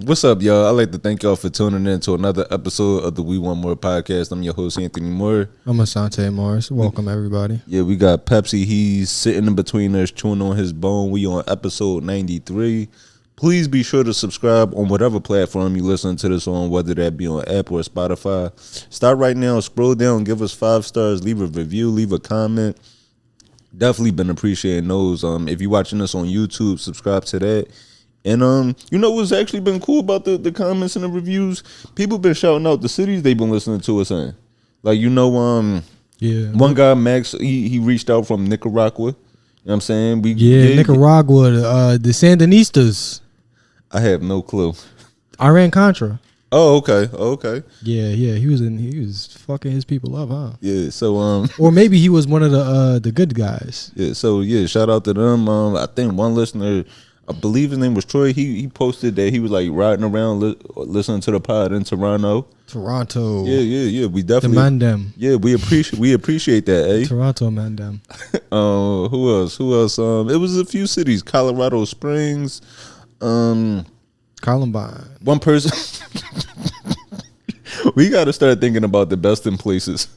What's up, y'all? I'd like to thank y'all for tuning in to another episode of the We Want More podcast. I'm your host, Anthony Moore. I'm Asante Morris. Welcome, everybody. Yeah, we got Pepsi. He's sitting in between us, chewing on his bone. We on episode 93. Please be sure to subscribe on whatever platform you listen to this on, whether that be on Apple or Spotify. Start right now, scroll down, give us 5 stars, leave a review, leave a comment. Definitely been appreciating those. If you're watching us on YouTube, subscribe to that. And you know what's actually been cool about the comments and the reviews? People been shouting out the cities they've been listening to us in. Like, one guy, Max, he reached out from Nicaragua. You know what I'm saying? Nicaragua, the Sandinistas. I have no clue. Iran-Contra. Oh, okay. Yeah, he was fucking his people up, huh? Yeah, so or maybe he was one of the good guys. Yeah, so yeah, shout out to them. I think one listener, I believe his name was Troy. He posted that he was like riding around listening to the pod in Toronto. Yeah. We definitely the Mandem. Yeah, we appreciate that, eh? Toronto Mandem. Who else? It was a few cities. Colorado Springs. Columbine. One person. We got to start thinking about the best in places.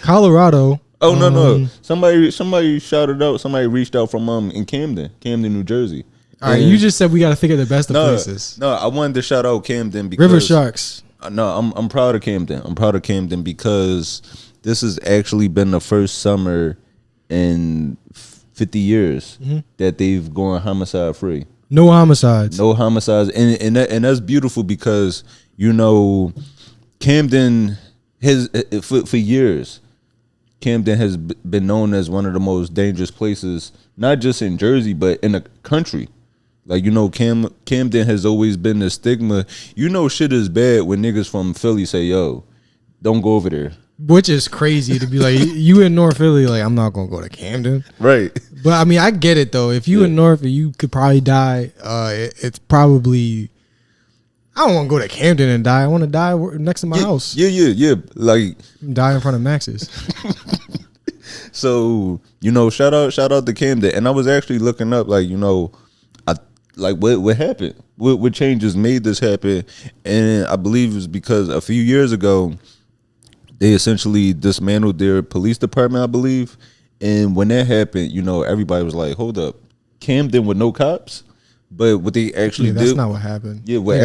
Colorado. Oh no! Somebody shouted out. Somebody reached out from in Camden, New Jersey. All right, you just said we got to think of the best of places. No, I wanted to shout out Camden because River Sharks. No, I'm proud of Camden. I'm proud of Camden because this has actually been the first summer in 50 years that they've gone homicide free. No homicides, and that's beautiful because Camden has for years. Camden has been known as one of the most dangerous places, not just in Jersey, but in the country. Like, Camden has always been the stigma. Shit is bad when niggas from Philly say, yo, don't go over there. Which is crazy to be like, you in North Philly, like, I'm not going to go to Camden. Right. But, I mean, I get it, though. If you in North, you could probably die. It's probably... I don't want to go to Camden and die. I want to die next to my house. Yeah. Like, die in front of Max's. So, shout out to Camden. And I was actually looking up, what happened? What changes made this happen? And I believe it was because a few years ago, they essentially dismantled their police department, I believe. And when that happened, everybody was like, hold up, Camden with no cops? But what they actually that's not what happened. Yeah, what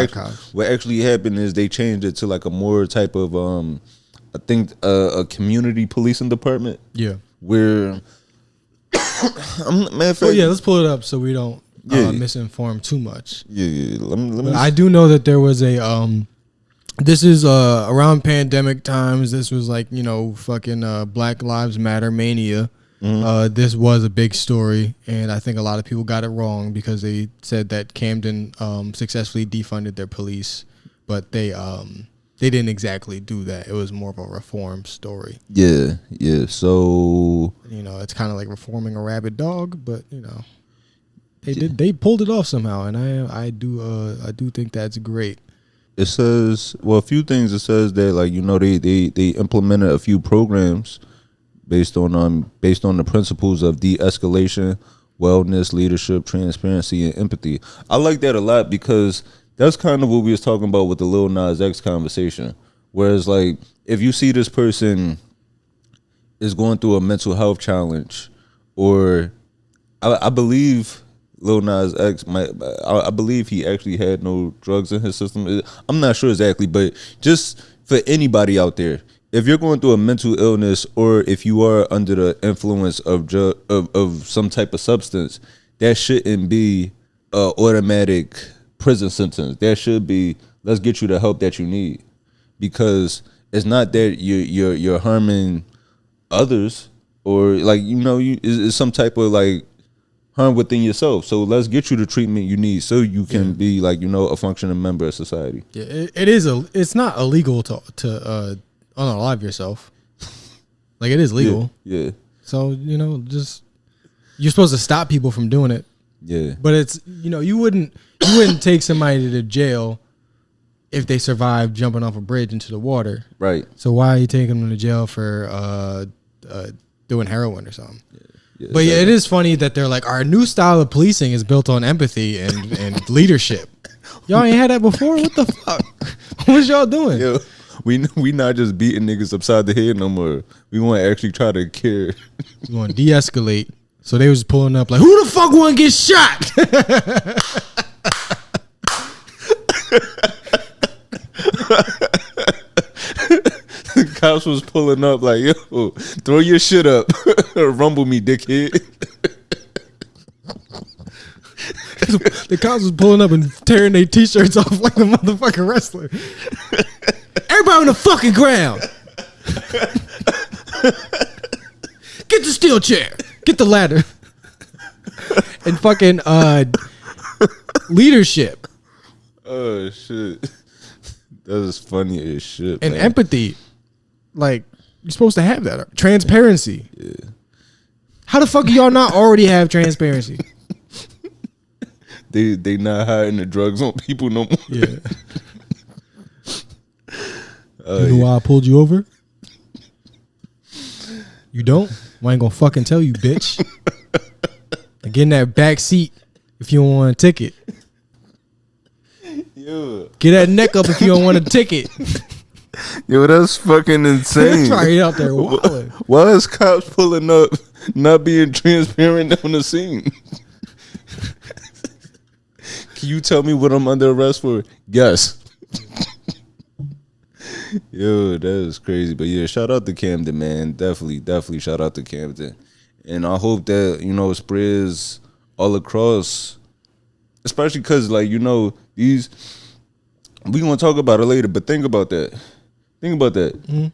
actually happened is they changed it to like a more type of I think a community policing department. Yeah, where let's pull it up so we don't misinform too much. Yeah. Let me I do know that there was a this is around pandemic times. This was like fucking Black Lives Matter mania. This was a big story, and I think a lot of people got it wrong because they said that Camden successfully defunded their police, but they didn't exactly do that. It was more of a reform story. Yeah. So it's kind of like reforming a rabid dog, but they pulled it off somehow, and I do think that's great. It says a few things. It says that they implemented a few programs based on the principles of de-escalation, wellness, leadership, transparency, and empathy. I like that a lot because that's kind of what we was talking about with the Lil Nas X conversation. Whereas, like, if you see this person is going through a mental health challenge, or I believe Lil Nas X I believe he actually had no drugs in his system. I'm not sure exactly, but just for anybody out there, if you're going through a mental illness or if you are under the influence of some type of substance, that shouldn't be an automatic prison sentence. That should be, let's get you the help that you need, because it's not that you're harming others or it's some type of like harm within yourself. So let's get you the treatment you need so you can be a functioning member of society. Yeah, it's not illegal to unalive yourself. Like, it is legal. Yeah. So, just you're supposed to stop people from doing it. Yeah. But it's you wouldn't take somebody to jail if they survived jumping off a bridge into the water. Right. So why are you taking them to jail for doing heroin or something? Yeah, but it is funny that they're like, our new style of policing is built on empathy and leadership. Y'all ain't had that before? What the fuck? What was y'all doing? Yo, we not just beating niggas upside the head no more. We want to actually try to care. We want to de-escalate. So they was pulling up like, who the fuck want to get shot? The cops was pulling up like, yo, throw your shit up. Rumble me, dickhead. The cops was pulling up and tearing their t-shirts off like a motherfucking wrestler. Everybody on the fucking ground. Get the steel chair. Get the ladder. And fucking leadership. Oh, shit. That is funny as shit. And man. empathy. Like, you're supposed to have that. Transparency. Yeah. How the fuck do y'all not already have transparency? They not hiding the drugs on people no more. Yeah. You know why I pulled you over? You don't? Well, I ain't gonna fucking tell you, bitch. Get in that back seat if you don't want a ticket. Yo. Get that neck up if you don't want a ticket. Yo, that's fucking insane. Try it out there. Wilding. Why is cops pulling up not being transparent on the scene? Can you tell me what I'm under arrest for? Yes. Yo, that is crazy. But yeah, shout out to Camden, man. Definitely shout out to Camden. And I hope that, you know, spreads all across, especially because, like, you know, these, we going to talk about it later, but think about that. Mm-hmm.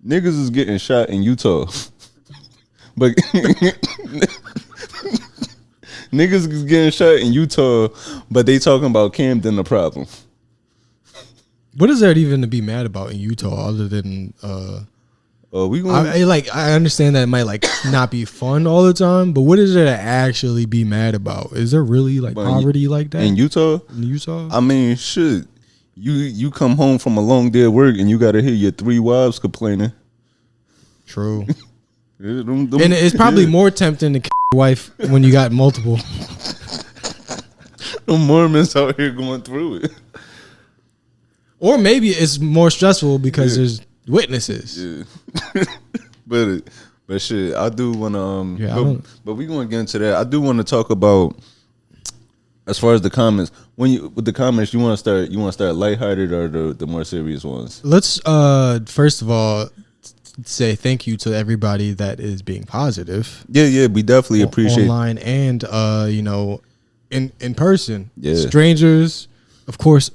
Niggas is getting shot in Utah. But niggas is getting shot in Utah, but they talking about Camden the problem. What is there even to be mad about in Utah other than we gonna I understand that it might like not be fun all the time, but what is there to actually be mad about? Is there really like poverty like that in Utah? In Utah? I mean, shit. You come home from a long day of work and you gotta hear your 3 wives complaining. True. And it's probably more tempting to kill your wife when you got multiple. The Mormons out here going through it. Or maybe it's more stressful because there's witnesses. Yeah. but shit, I do want to but we going to get into that. I do want to talk about as far as the comments. With the comments, you want to start lighthearted or the more serious ones? Let's first of all say thank you to everybody that is being positive. Yeah, we definitely appreciate online and you know, in person. Yeah. Strangers, of course,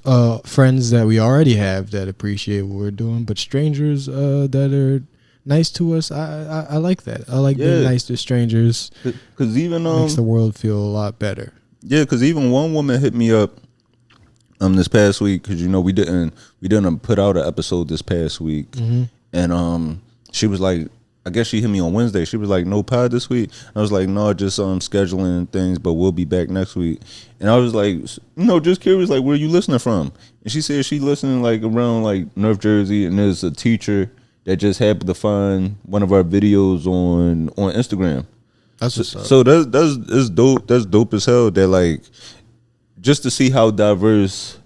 friends that we already have that appreciate what we're doing, but strangers that are nice to us, I like that. I like being nice to strangers. Because even makes the world feel a lot better. Yeah, because even one woman hit me up this past week because, you know, we didn't put out an episode this past week, and she was like, I guess she hit me on Wednesday. She was like, no pod this week. I was like, no, just scheduling things, but we'll be back next week. And I was like, you know, just curious, like, where you listening from? And she said she listening like around like North Jersey, and there's a teacher that just happened to find one of our videos on Instagram. That's what's up. So that's dope. That's dope as hell. That like just to see how diverse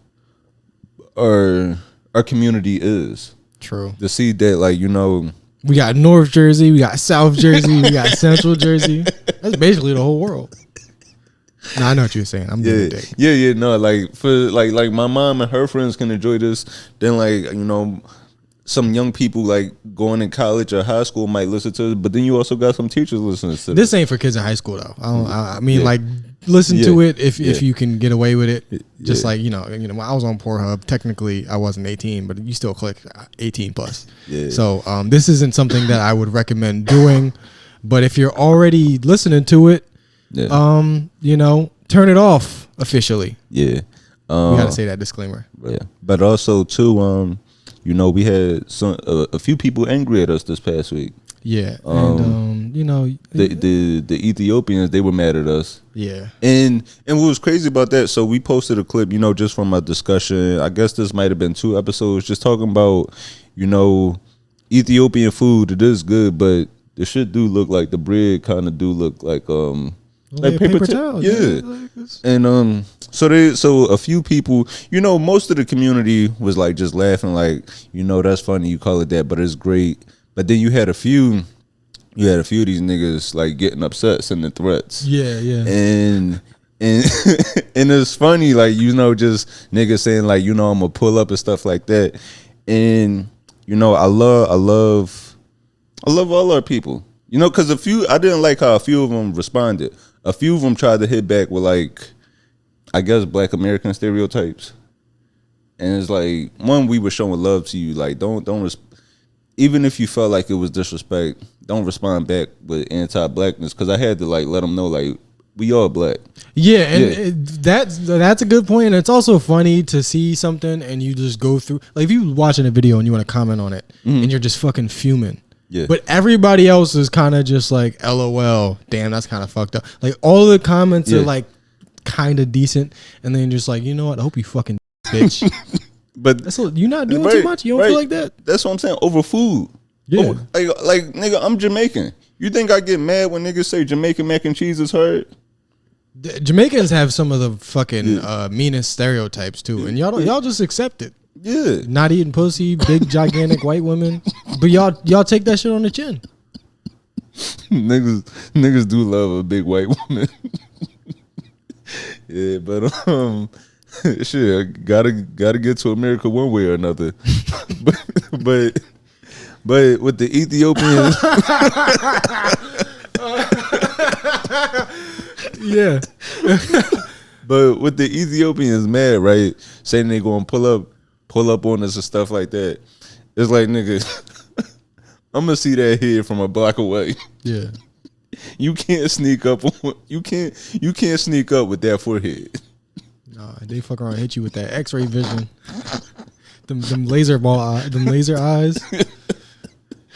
our community is. True. To see that, like, you know, we got North Jersey, we got South Jersey, we got Central Jersey. That's basically the whole world. No, I know what you're saying. I'm doing dick. Yeah. No, like for like my mom and her friends can enjoy this. Then like, you know, some young people like going in college or high school might listen to it, but then you also got some teachers listening to it. This ain't for kids in high school though. I mean, like, listen to it if you can get away with it. Just like, you know, when I was on Pornhub, technically I wasn't 18, but you still click 18 plus. Yeah. So this isn't something that I would recommend doing. But if you're already listening to it, you know, turn it off officially. Yeah. We gotta say that disclaimer. Yeah. But also too, you know, we had a few people angry at us this past week. Yeah, and you know, the Ethiopians, they were mad at us. Yeah, and what was crazy about that? So we posted a clip, you know, just from a discussion. I guess this might have been 2 episodes, just talking about, you know, Ethiopian food. It is good, but the shit do look like the bread kind of do look like paper towels. Yeah, and So a few people, most of the community was like just laughing, like, that's funny, you call it that, but it's great. But then you had a few of these niggas like getting upset, sending threats. Yeah. And and it's funny, like, just niggas saying like, I'm gonna pull up and stuff like that. And I love all our people. Because I didn't like how a few of them responded. A few of them tried to hit back with like, I guess, Black American stereotypes. And it's like, one, we were showing love to you. Like, even if you felt like it was disrespect, don't respond back with anti-blackness. Because I had to like let them know, like, we all black. Yeah, and that's a good point. And it's also funny to see something and you just go through, like, if you watching a video and you want to comment on it, and you're just fucking fuming. Yeah. But everybody else is kind of just like, LOL, damn, that's kind of fucked up. Like, all the comments are like kind of decent, and then just like, you know what? I hope you fucking bitch. But you're not doing too much. You don't feel like that. That's what I'm saying. Over food. Yeah. Like nigga, I'm Jamaican. You think I get mad when niggas say Jamaican mac and cheese is hard? Jamaicans have some of the fucking meanest stereotypes too, and y'all just accept it. Yeah. Not eating pussy, big gigantic white women, but y'all take that shit on the chin. Niggas do love a big white woman. Yeah, but shit, gotta get to America one way or another. but with the Ethiopians, yeah. But with the Ethiopians mad, right? Saying they gonna pull up on us and stuff like that. It's like, nigga, I'm gonna see that head from a block away. Yeah. You can't sneak up on you can't sneak up with that forehead. Nah, they fuck around and hit you with that X-ray vision. them laser eyes.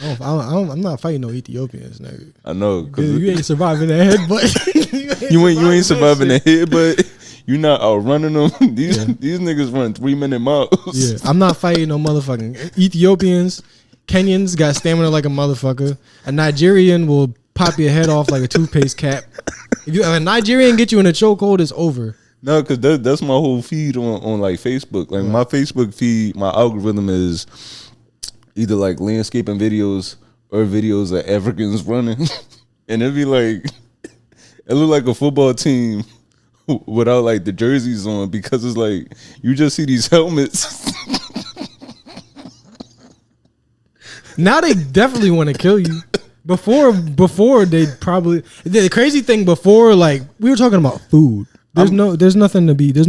I'm not fighting no Ethiopians, nigga. I know, cause you ain't surviving that head, but you ain't surviving that head, but you not outrunning them. These niggas run 3-minute miles. Yeah, I'm not fighting no motherfucking Ethiopians. Kenyans got stamina like a motherfucker. A Nigerian will pop your head off like a toothpaste cap. If a Nigerian get you in a chokehold, it's over. No, because that's my whole feed on like Facebook. Like, my Facebook feed, my algorithm is either like landscaping videos or videos of Africans running. And it'd be like, it look like a football team without like the jerseys on, because it's like, you just see these helmets. Now they definitely want to kill you. Before they probably, the crazy thing before, like, we were talking about food. There's no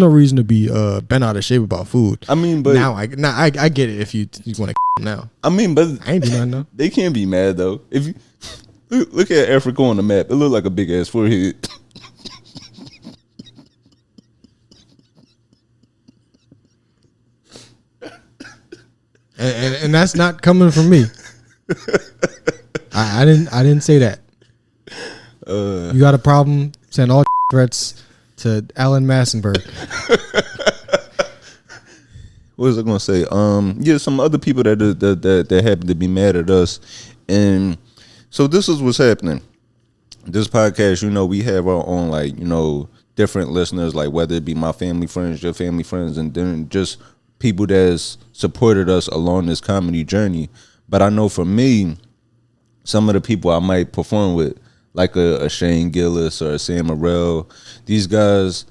reason to be bent out of shape about food. I mean, but now I get it if you want to now. I mean, but I ain't do nothing though. They can't be mad though. If you look at Africa on the map, it look like a big ass forehead. and that's not coming from me. I didn't say that. You got a problem? Send all threats to Alan Massenberg. What was I gonna say? Yeah, some other people that happen to be mad at us, and so this is what's happening. This podcast, we have our own, like, different listeners, like whether it be my family friends, your family friends, and then just people that's supported us along this comedy journey. But I know for me, some of the people I might perform with, like a Shane Gillis or a Sam Morrell, these guys,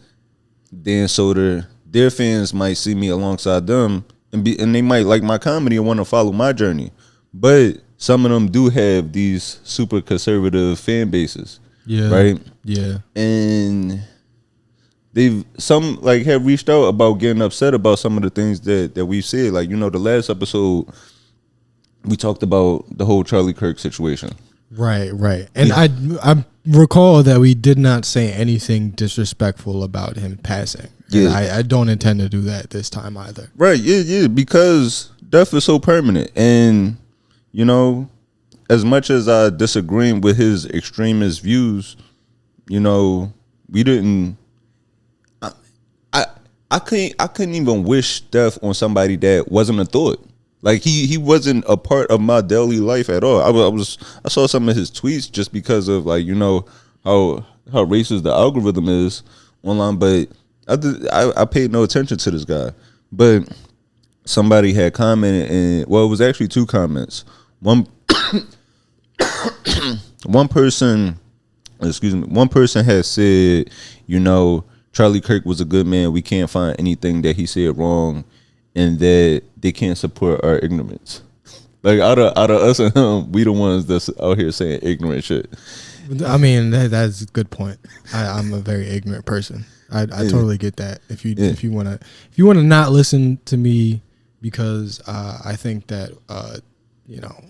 Dan Soder, their fans might see me alongside them and they might like my comedy and want to follow my journey. But some of them do have these super conservative fan bases. Yeah. Right? Yeah. And some have reached out about getting upset about some of the things that we've said. Like, the last episode we talked about the whole Charlie Kirk situation. Right. And yeah. I recall that we did not say anything disrespectful about him passing. Yeah. I don't intend to do that this time either. Right, yeah, because death is so permanent. And, as much as I disagree with his extremist views, we didn't... I couldn't even wish death on somebody that wasn't a thought. Like, he wasn't a part of my daily life at all. I saw some of his tweets just because of, like, how racist the algorithm is online, but I paid no attention to this guy, but somebody had commented, and well, it was actually two comments. One person, excuse me, one person had said, you know, Charlie Kirk was a good man. We can't find anything that he said wrong, and that they can't support our ignorance. Like out of us and him, we the ones that's out here saying ignorant shit. I mean, that's a good point. I'm a very ignorant person. I totally get that. If you wanna not listen to me because I think that you know,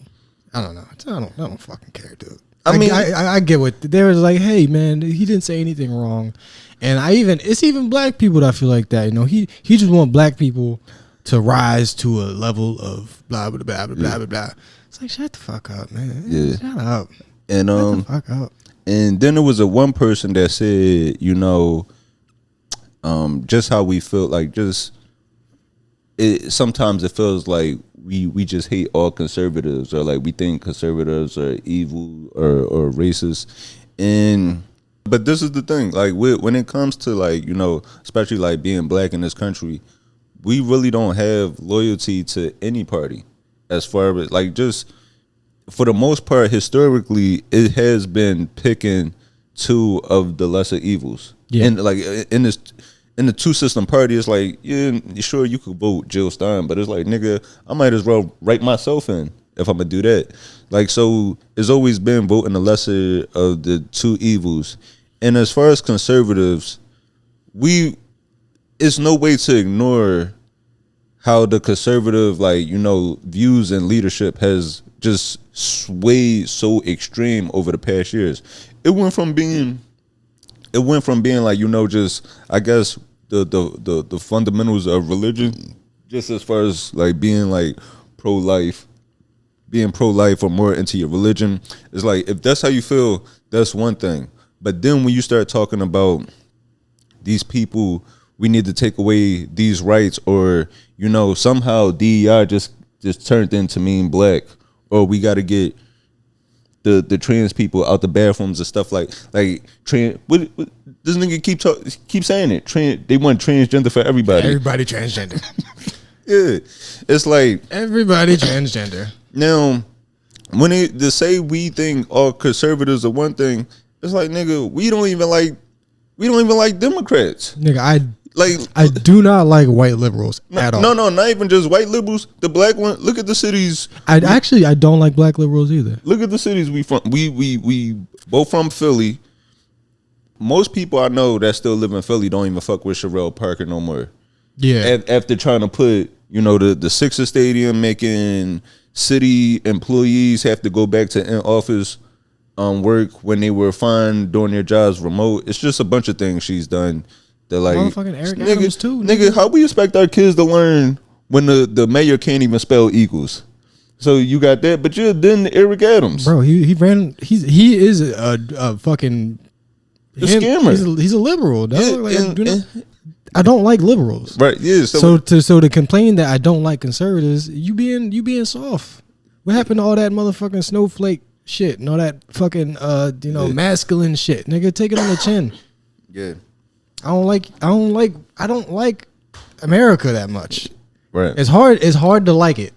I don't know. I don't fucking care, dude. I get what they was like. Hey, man, he didn't say anything wrong, and it's even black people that feel like that. You know, he just want black people to rise to a level of blah blah blah blah blah blah blah. It's like, shut the fuck up, man. Yeah, shut up. And shut the fuck up. And then there was one person that said, you know, just how we feel, like sometimes it feels like we just hate all conservatives, or like we think conservatives are evil or racist. But this is the thing, like when it comes to, like, you know, especially like being black in this country, we really don't have loyalty to any party, as far as like, just for the most part, historically, it has been picking two of the lesser evils. Yeah. And like in the two system party, it's like, yeah, sure, you could vote Jill Stein, but it's like, nigga, I might as well write myself in if I'm gonna do that. Like, so it's always been voting the lesser of the two evils. And as far as conservatives, it's no way to ignore how the conservative, like, you know, views and leadership has just swayed so extreme over the past years. It went from being like, you know, just, I guess, the fundamentals of religion, just as far as like being like pro-life or more into your religion. It's like, if that's how you feel, that's one thing. But then when you start talking about these people, we need to take away these rights, or, you know, somehow DEI just turned into mean black, or we got to get the trans people out the bathrooms and stuff like trans. What this nigga keep saying it. They want transgender for everybody. Everybody transgender. Yeah, it's like everybody transgender. Now, when they say we think all conservatives are one thing, it's like, nigga, we don't even like Democrats. Nigga, I do not like white liberals at all. No, not even just white liberals. The black one. Look at the cities. I don't like black liberals either. Look at the cities we from. We both from Philly. Most people I know that still live in Philly don't even fuck with Sherrell Parker no more. Yeah. After trying to put, you know, the Sixers stadium, making city employees have to go back to in-office work when they were fine doing their jobs remote. It's just a bunch of things she's done. They're like, motherfucking Eric Adams too. Nigga, how we expect our kids to learn when the mayor can't even spell equals? So you got that, but you're then Eric Adams, bro. He is a fucking scammer. He's a liberal. Yeah, I don't like liberals. Right? Yeah. So to complain that I don't like conservatives, you being soft. What happened to all that motherfucking snowflake shit and all that fucking masculine shit? Nigga, take it on the chin. Yeah. I don't like America that much. Right. It's hard to like it.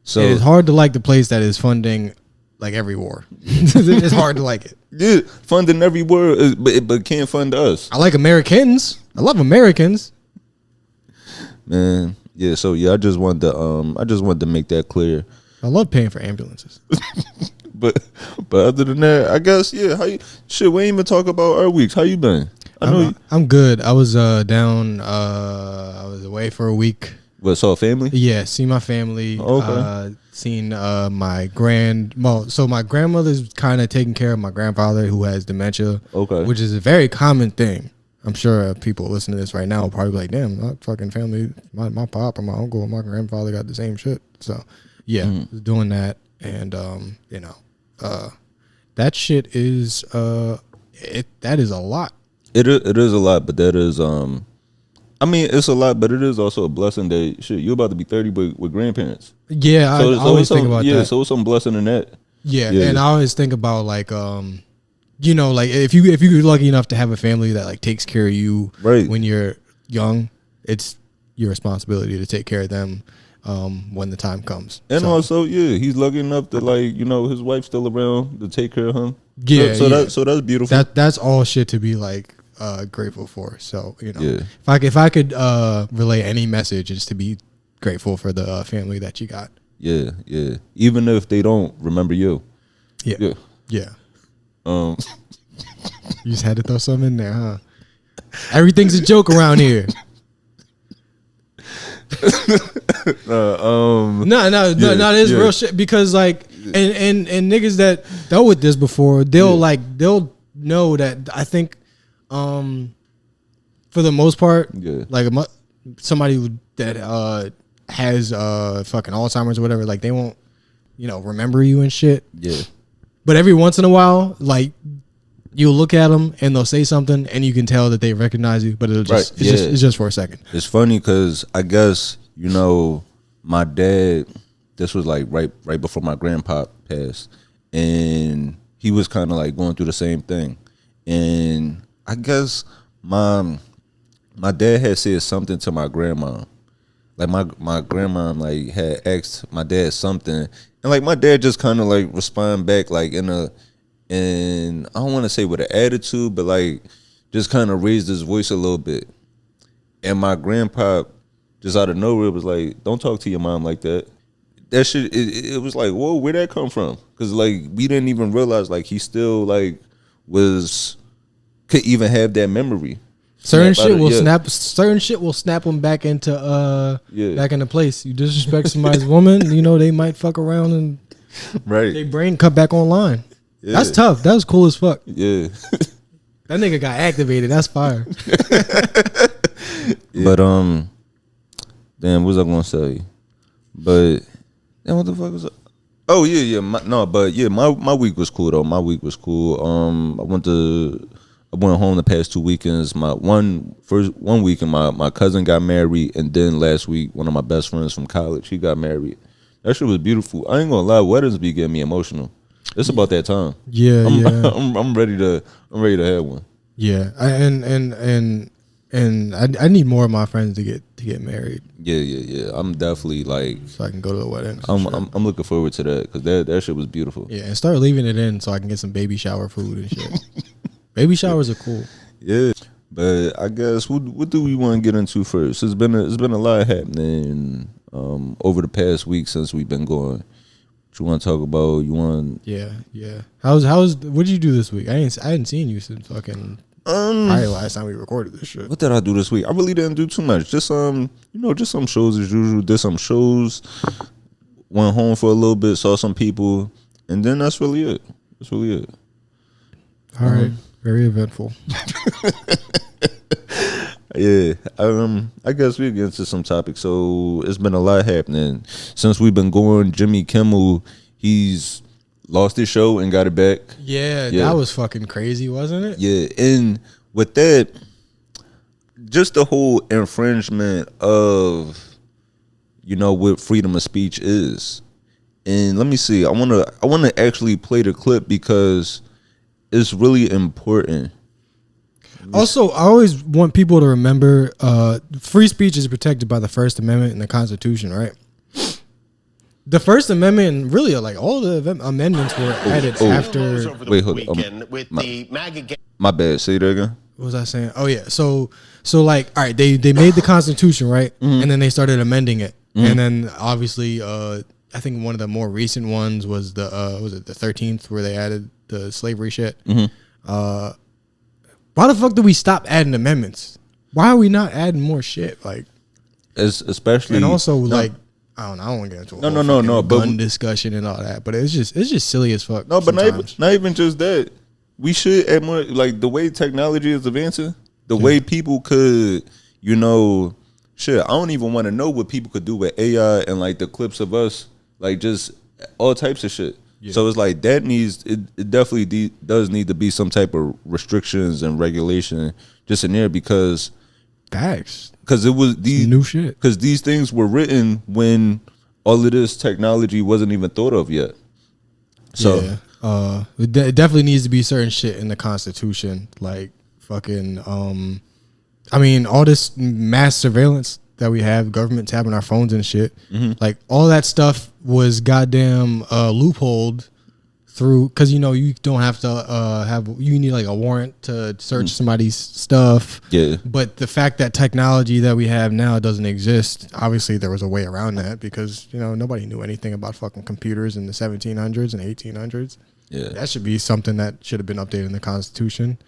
So it's hard to like the place that is funding like every war. It's hard to like it. Yeah, funding every war, but can't fund us. I like Americans. I love Americans. Man, yeah. So yeah, I just wanted to make that clear. I love paying for ambulances. but other than that, I guess, yeah. We ain't even talk about our weeks. How you been? I'm good. I was down. I was away for a week. What, saw family? Yeah, see my family. Okay. Seen my grandmother's kind of taking care of my grandfather who has dementia. Okay. Which is a very common thing. I'm sure people listening to this right now will probably be like, damn, my fucking family, my pop and my uncle and my grandfather got the same shit. So yeah, doing that, and that shit is that is a lot. It is a lot, but that is I mean, it's a lot, but it is also a blessing that shit, you're about to be 30 with grandparents. Yeah, I always think about that. Yeah, so it's some blessing in that. Yeah, and I always think about like like if you're lucky enough to have a family that like takes care of you when you're young, it's your responsibility to take care of them when the time comes. And also, he's lucky enough that like his wife's still around to take care of him. Yeah, so that's beautiful. That's all shit to be like grateful for. So Yeah. if I could relay any message, it's to be grateful for the family that you got. Yeah. Even if they don't remember you. Yeah. You just had to throw something in there, huh? Everything's a joke around here. No, it's real shit because like, and niggas that dealt with this before, they'll know that I think, for the most part, like somebody that has fucking Alzheimer's or whatever, like they won't, remember you and shit. Yeah. But every once in a while, like you'll look at them and they'll say something and you can tell that they recognize you, but it's just for a second. It's funny because I guess my dad. This was like right before my grandpa passed, and he was kind of like going through the same thing. And I guess my dad had said something to my grandma. Like my grandma like had asked my dad something, and like my dad just kind of like respond back like in I don't want to say with an attitude, but like just kind of raised his voice a little bit. And my grandpa just out of nowhere was like, "Don't talk to your mom like that." That shit, it was like, whoa, where'd that come from? Because like we didn't even realize like he still like could even have that memory. Certain shit will snap them back into back into place. You disrespect somebody's woman, they might fuck around and their brain cut back online. Yeah. That's tough. That was cool as fuck. Yeah. That nigga got activated. That's fire. But damn, what was I gonna say? But damn, what the fuck was up? Oh yeah. My week was cool though. My week was cool. I went home the past 2 weekends. My one weekend, my cousin got married, and then last week one of my best friends from college, he got married. That shit was beautiful. I ain't gonna lie, weddings be getting me emotional. It's about that time. Yeah, I'm ready to have one. Yeah, I need more of my friends to get married. Yeah. I'm definitely like, so I can go to the wedding. I'm looking forward to that because that shit was beautiful. Yeah, and start leaving it in so I can get some baby shower food and shit. Baby showers are cool. Yeah, but I guess what do we want to get into first? It's been a lot happening over the past week since we've been going. What you want to talk about? Yeah. How's what did you do this week? I hadn't seen you since fucking probably last time we recorded this shit. What did I do this week? I really didn't do too much. Just just some shows as usual. Did some shows. Went home for a little bit. Saw some people, and then that's really it. All right. Very eventful. Yeah. I guess we'll get into some topics. So it's been a lot happening since we've been going. Jimmy Kimmel, he's lost his show and got it back. Yeah, that was fucking crazy, wasn't it? Yeah, and with that, just the whole infringement of, what freedom of speech is. And let me see. I wanna actually play the clip because it's really important. Also, I always want people to remember free speech is protected by the First Amendment and the Constitution, right? The First Amendment and really like all the amendments were added after. Wait, hold on. With the MAGA. My bad. Say that again. What was I saying? Oh yeah. So like, all right, they made the Constitution, right? Mm-hmm. And then they started amending it. Mm-hmm. And then obviously, I think one of the more recent ones was the 13th where they added the slavery shit. Mm-hmm. Why the fuck do we stop adding amendments? Why are we not adding more shit? Like, especially and also like, I don't know. I don't want to get into a gun discussion and all that, but it's just silly as fuck. No, but not even just that. We should add more, like the way technology is advancing, the way people could, shit. I don't even want to know what people could do with AI and like the clips of us, like just all types of shit. Yeah. So it's like that it definitely does need to be some type of restrictions and regulation just in there because facts. Because it was these new shit. Because these things were written when all of this technology wasn't even thought of yet. So it definitely needs to be certain shit in the Constitution, like fucking. I mean, all this mass surveillance that we have, government tapping our phones and shit, like all that stuff was goddamn loopholed through, because you don't have to you need like a warrant to search somebody's stuff. Yeah. But the fact that technology that we have now doesn't exist, obviously there was a way around that, because nobody knew anything about fucking computers in the 1700s and 1800s. Yeah, that should be something that should have been updated in the Constitution.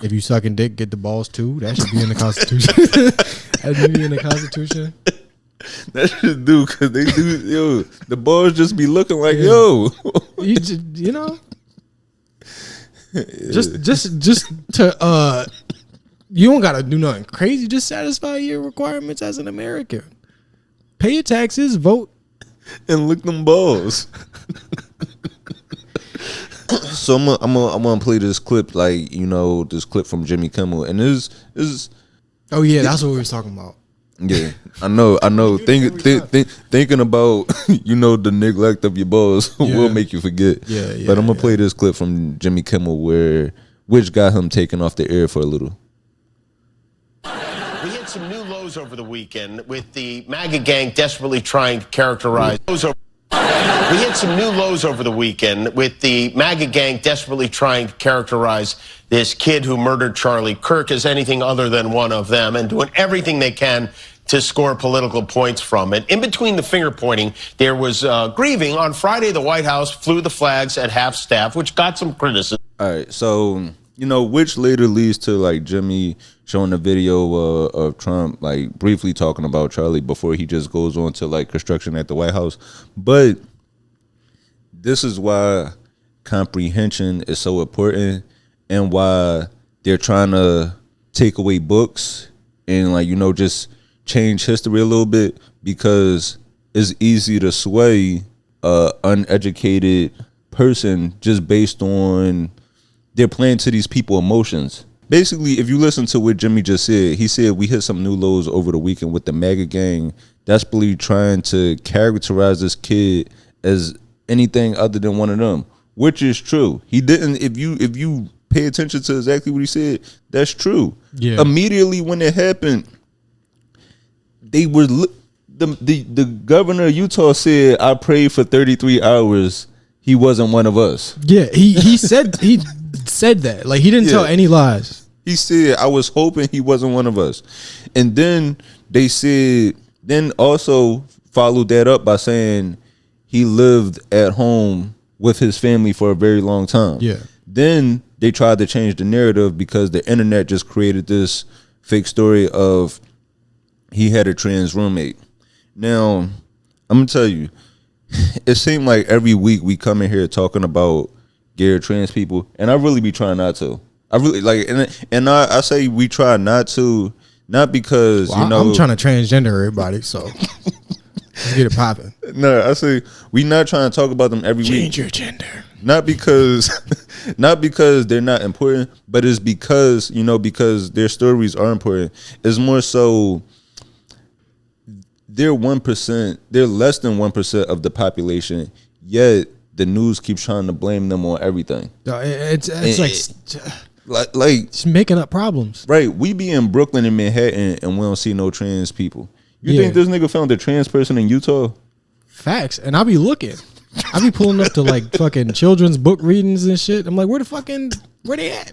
If you sucking dick, get the balls too. That should be in the Constitution. That should be in the Constitution. That should do, because they do. The balls just be looking like you just to you don't gotta do nothing crazy. Just satisfy your requirements as an American. Pay your taxes, vote, and lick them balls. So I'm gonna play this clip, this clip from Jimmy Kimmel, and this is. Oh yeah, that's what we was talking about. Yeah, I know. Thinking about the neglect of your balls will make you forget. Yeah. But I'm gonna play this clip from Jimmy Kimmel which got him taken off the air for a little. We hit some new lows over the weekend with the MAGA gang desperately trying to characterize. We hit some new lows over the weekend with the MAGA gang desperately trying to characterize this kid who murdered Charlie Kirk as anything other than one of them, and doing everything they can to score political points from it. In between the finger pointing, there was grieving. On Friday, the White House flew the flags at half staff, which got some criticism. All right, so which later leads to Jimmy showing a video of Trump briefly talking about Charlie before he just goes on to construction at the White House. But this is why comprehension is so important, and why they're trying to take away books and just change history a little bit, because it's easy to sway a uneducated person just based on they're playing to these people emotions. Basically, if you listen to what Jimmy just said, he said we hit some new lows over the weekend with the MAGA gang desperately trying to characterize this kid as anything other than one of them, which is true. He didn't. If you pay attention to exactly what he said, that's true. Yeah. Immediately when it happened, they were the governor of Utah said, "I prayed for 33 hours. He wasn't one of us." Yeah, he said that. He didn't tell any lies. He said, "I was hoping he wasn't one of us," and then they said, then also followed that up by saying he lived at home with his family for a very long time. Yeah. Then they tried to change the narrative because the internet just created this fake story of he had a trans roommate. Now, I'm gonna tell you, it seemed like every week we come in here talking about gay or trans people, and I really be trying not to. I really and I say we try not to, not because I'm trying to transgender everybody, so let's get it popping. No, I say we not trying to talk about them every week. Change your gender. Not because they're not important, but it's because because their stories are important. It's more so they're 1%. They're less than 1% of the population. Yet the news keeps trying to blame them on everything. It's just making up problems. Right. We be in Brooklyn and Manhattan and we don't see no trans people. You think this nigga found a trans person in Utah? Facts. And I'll be looking. I'll be pulling up to fucking children's book readings and shit. I'm like, where they at?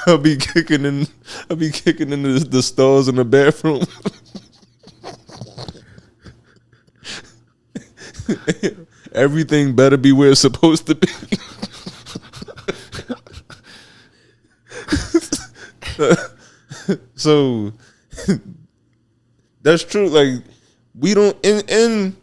I'll be kicking in the stalls in the bathroom. Everything better be where it's supposed to be. So that's true. We don't. And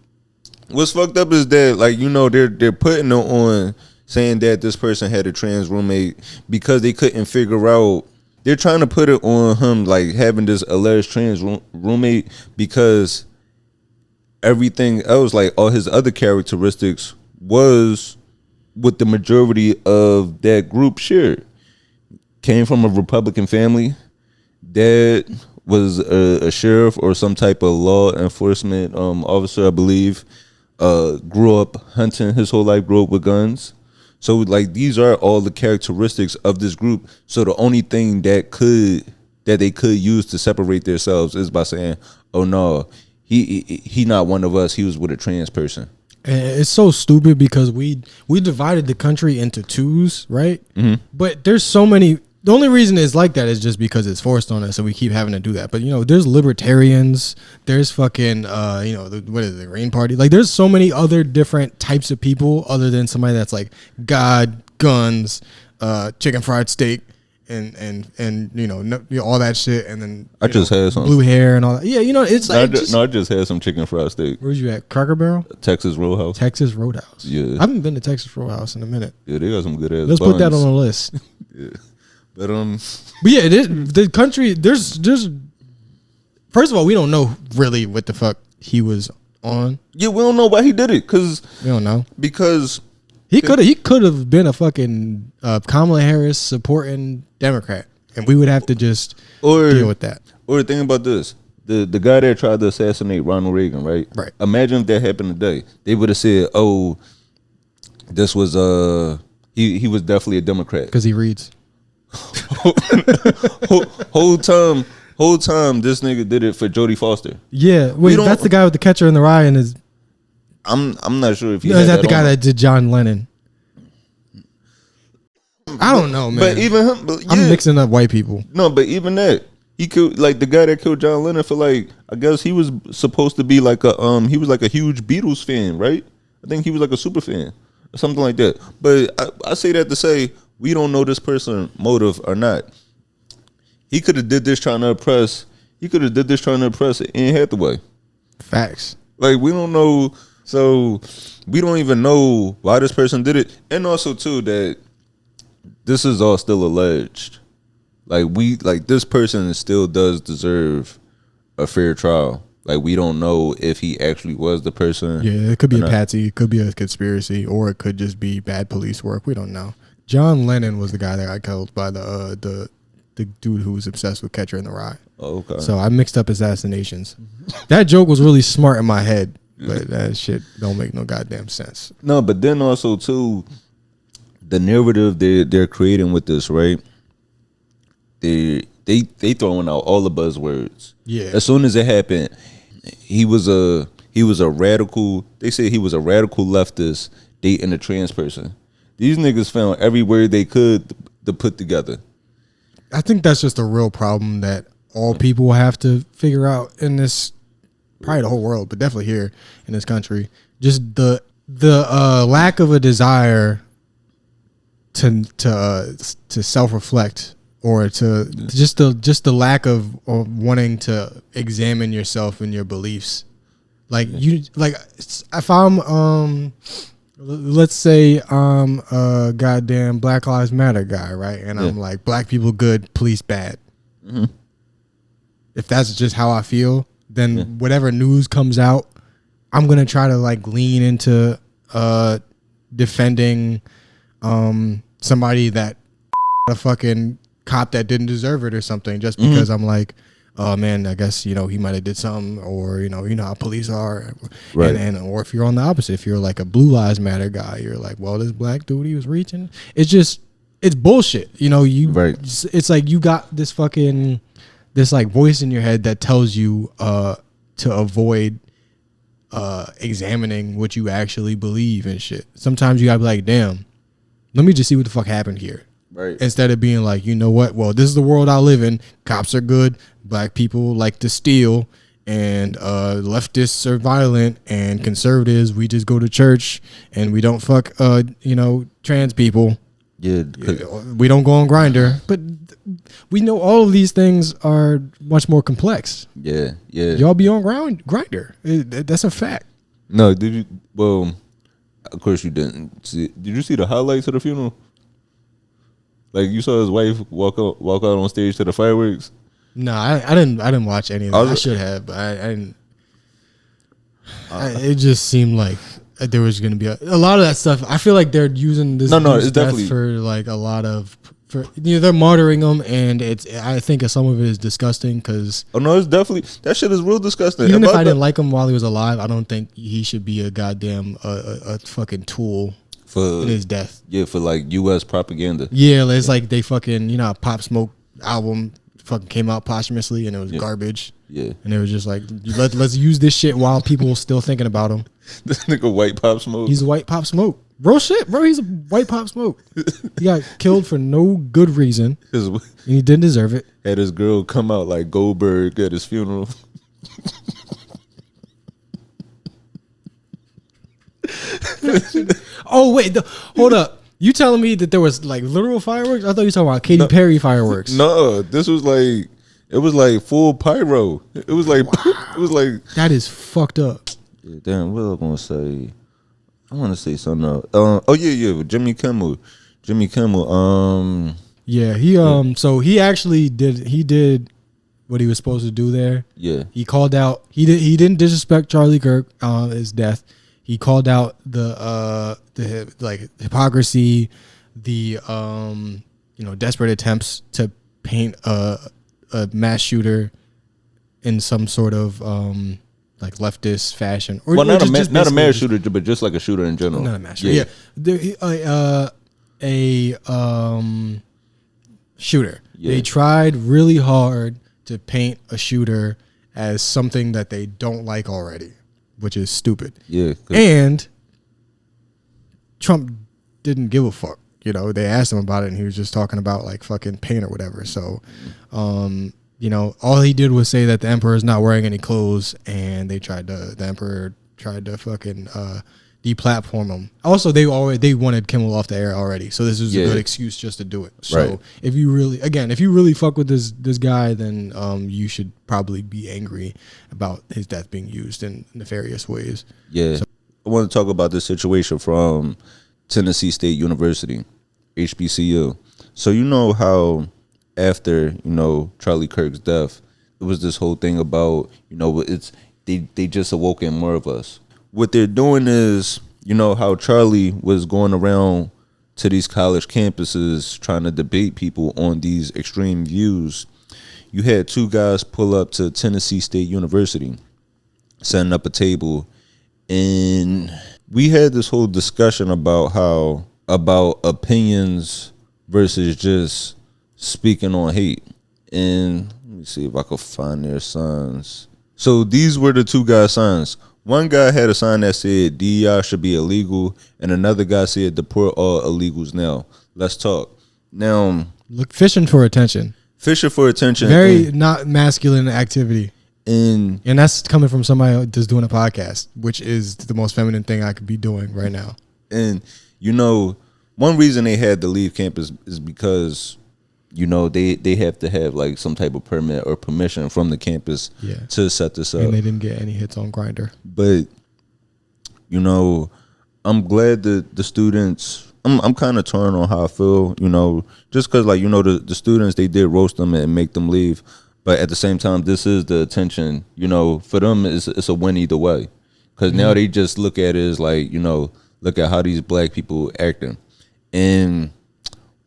what's fucked up is that they're putting it on, saying that this person had a trans roommate because they couldn't figure out. They're trying to put it on him having this alleged trans roommate because everything else, all his other characteristics, was what the majority of that group shared. Came from a Republican family. Dad was a sheriff or some type of law enforcement officer, I believe. Grew up hunting his whole life, grew up with guns. So like these are all the characteristics of this group. So the only thing that they could use to separate themselves is by saying, "Oh no, he not one of us. He was with a trans person." And it's so stupid because we divided the country into twos, right? Mm-hmm. But there's so many. The only reason it's like that is just because it's forced on us, so we keep having to do that. But there's libertarians, there's fucking what is it, the Green Party? Like there's so many other different types of people other than somebody that's like God, guns, chicken fried steak, and all that shit, and then I just had some blue hair and all that. Yeah, it's like I just had some chicken fried steak. Where's you at? Cracker Barrel? Texas Roadhouse. Texas Roadhouse. Yeah, I haven't been to Texas Roadhouse in a minute. Yeah, they got some good ass. Let's buns. put that on the list. Yeah. But yeah, it is, the country. There's first of all, we don't know really what the fuck he was on. Yeah, we don't know why he did it we don't know because he could have been a fucking Kamala Harris supporting Democrat, and we would have to just deal with that. Or think about this: the guy that tried to assassinate Ronald Reagan, right? Right. Imagine if that happened today. They would have said, "Oh, this was he was definitely a Democrat because he reads." whole time this nigga did it for Jodie Foster. Yeah, wait, that's the guy with the catcher in the rye and his. I'm not sure if he. Is that the guy that did John Lennon? I don't know, man. But even him, I'm mixing up white people. No, but even that, he killed like the guy that killed John Lennon for like I guess he was supposed to be like a he was like a huge Beatles fan, right? I think he was like a super fan or something like that. But I say that to say we don't know this person motive or not. He could have did this trying to impress. Anne Hathaway. Facts. Like we don't know, so we don't even know why this person did it, and also too that this is all still alleged. Like this person still does deserve a fair trial. Like we don't know if he actually was the person. Yeah, it could be a patsy, it could be a conspiracy, or it could just be bad police work. We don't know. John Lennon was the guy that got killed by the dude who was obsessed with Catcher in the Rye. Oh, okay. So I mixed up assassinations. That joke was really smart in my head, but that shit don't make no goddamn sense. No, but then also too, the narrative they're creating with this, right? They throwing out all the buzzwords. Yeah. As soon as it happened, he was a radical. They say he was a radical leftist dating a trans person. These niggas found every word they could to put together. I think that's just a real problem that all people have to figure out in this, probably the whole world, but definitely here in this country. Just the lack of a desire to self-reflect, or to just the lack of wanting to examine yourself and your beliefs. Like if I'm let's say I'm a goddamn Black Lives Matter guy, right? And I'm like, black people good, police bad. Mm-hmm. If that's just how I feel, then whatever news comes out, I'm gonna try to like lean into defending somebody that a fucking cop that didn't deserve it or something, just because I'm like, oh man, I guess he might have did something, or you know how police are, right? And or if you're on the opposite, if you're like a Blue Lives Matter guy, you're like, well, this black dude, he was reaching. It's bullshit. Right. It's like you got this fucking like voice in your head that tells you to avoid examining what you actually believe and shit. Sometimes you gotta be like, damn, let me just see what the fuck happened here. Right. Instead of being like, you know what? Well, this is the world I live in. Cops are good. Black people like to steal, and leftists are violent, and conservatives, we just go to church and we don't fuck trans people. Yeah, we don't go on Grindr. But we know all of these things are much more complex. Yeah, yeah. Y'all be on Grindr. That's a fact. No, did you? Well, of course you didn't. Did you see the highlights of the funeral? Like you saw his wife walk out on stage to the fireworks. No, I didn't watch any of that. I should have, but I didn't. It just seemed like there was going to be a lot of that stuff. I feel like they're using this it's definitely for like a lot of for they're martyring him, and I think some of it is disgusting because oh no, it's definitely that shit is real disgusting. even if I didn't like him while he was alive, I don't think he should be a goddamn a fucking tool for in his death. Yeah, for like U.S. propaganda. Yeah, it's like they fucking how Pop Smoke album fucking came out posthumously and it was garbage. Yeah, and it was just like let's use this shit while people still thinking about him. This nigga White Pop Smoke. He's a White Pop Smoke. Real shit, bro. He's a White Pop Smoke. He got killed for no good reason, and he didn't deserve it. Had his girl come out like Goldberg at his funeral. Oh wait, hold up. You telling me that there was like literal fireworks? I thought you were talking about Katy Perry fireworks. No, this was like it was like full pyro. It was like it was like that is fucked up. Yeah, damn, what was I gonna say? I want to say something else. Oh yeah, Jimmy Kimmel. Yeah, so he actually did what he was supposed to do there. Yeah, he called out. He didn't disrespect Charlie Kirk his death. He called out the like hypocrisy, the desperate attempts to paint a mass shooter in some sort of like leftist fashion, or not a mass shooter, but just like a shooter in general. Not a mass shooter. Yeah, shooter. Yeah. They tried really hard to paint a shooter as something that they don't like already, which is stupid. Yeah, and Trump didn't give a fuck. They asked him about it, and he was just talking about like fucking paint or whatever. So, all he did was say that the emperor is not wearing any clothes, and the emperor tried to fucking deplatform him. Also, they wanted Kimmel off the air already, so this is a good excuse just to do it. So if you really fuck with this guy, then you should probably be angry about his death being used in nefarious ways. Yeah. So, I want to talk about this situation from Tennessee State University, HBCU. So you know how after Charlie Kirk's death, it was this whole thing about they just awoken more of us. What they're doing is how Charlie was going around to these college campuses trying to debate people on these extreme views. You had two guys pull up to Tennessee State University, setting up a table, and we had this whole discussion about opinions versus just speaking on hate. And let me see if I could find their signs. So these were the two guys' signs. One guy had a sign that said DEI should be illegal, and another guy said deport all illegals now. Let's talk. Now, look, fishing for attention. Very not masculine activity. And that's coming from somebody that's doing a podcast, which is the most feminine thing I could be doing right now. And one reason they had to leave campus is because they have to have like some type of permit or permission from the campus to set this up. And they didn't get any hits on Grindr. But I'm glad that the students. I'm kind of torn on how I feel. Just because the students, they did roast them and make them leave. But at the same time, this is the attention. For them, it's a win either way. Because now they just look at it as like look at how these black people acting. And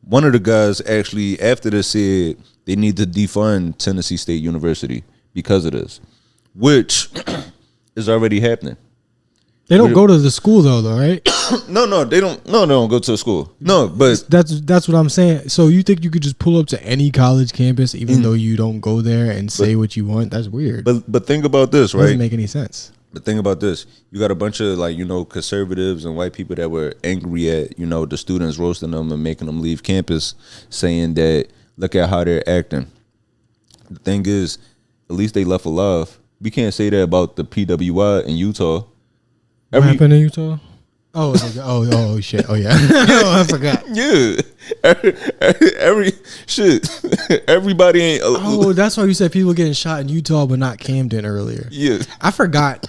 one of the guys actually, after this, said they need to defund Tennessee State University because of this, which is already happening. They don't go to the school though, right? No, they don't. No, they don't go to the school. No, but that's what I'm saying. So you think you could just pull up to any college campus, even though you don't go there and say what you want? That's weird. But think about this, right? Doesn't make any sense. But think about this. You got a bunch of conservatives and white people that were angry at, the students roasting them and making them leave campus, saying that, look at how they're acting. The thing is, at least they left alive. We can't say that about the PWI in Utah. What happened in Utah? Oh shit. Oh yeah. I forgot. Yeah. Everybody ain't. Oh, that's why you said people getting shot in Utah, but not Camden earlier. Yeah. I forgot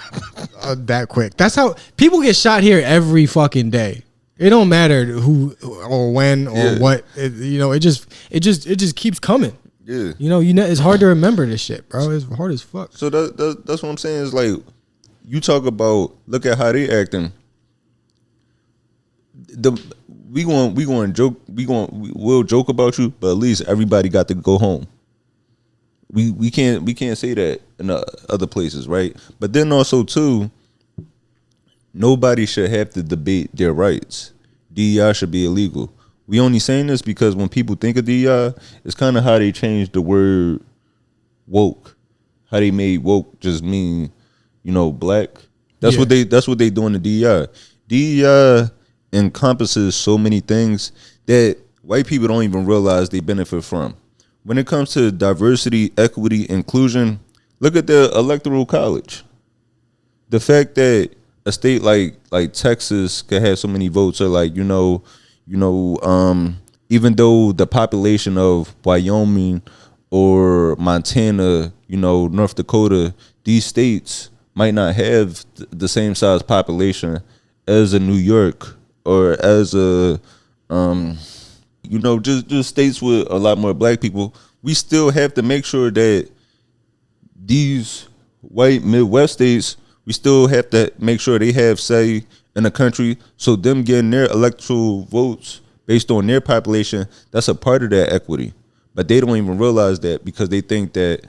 that quick. That's how people get shot here every fucking day. It don't matter who or when or what. It just keeps coming. Yeah. It's hard to remember this shit, bro. It's hard as fuck. So that's what I'm saying. Is like you talk about look at how they acting. we'll joke about you, but at least everybody got to go home. We can't say that in other places, right? But then also too, nobody should have to debate their rights. DEI should be illegal. We only saying this because when people think of DEI, it's kind of how they changed the word woke. How they made woke just mean, black. That's what they doing to DEI. DEI encompasses so many things that white people don't even realize they benefit from. When it comes to diversity, equity, inclusion, look at the electoral college. The fact that a state like Texas can have so many votes, or even though the population of Wyoming or Montana, North Dakota, these states might not have the same size population as a New York or as a just states with a lot more black people. We still have to make sure that these white Midwest states, we still have to make sure they have say in the country. So them getting their electoral votes based on their population, that's a part of that equity. But they don't even realize that because they think that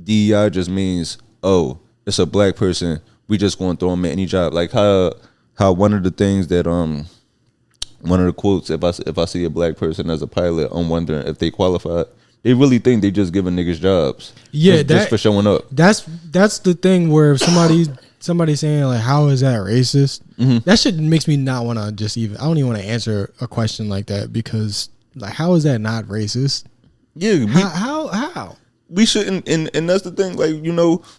DEI just means, oh, it's a black person, we just going to throw them at any job. Like how one of the things that one of the quotes, if I see a black person as a pilot, I'm wondering if they qualified. They really think they just giving niggas jobs. Yeah, just for showing up. That's the thing where if somebody's saying like, how is that racist? Mm-hmm. That shit makes me not want to I don't even want to answer a question like that, because like, how is that not racist? Yeah, how? We shouldn't, and that's the thing. Like,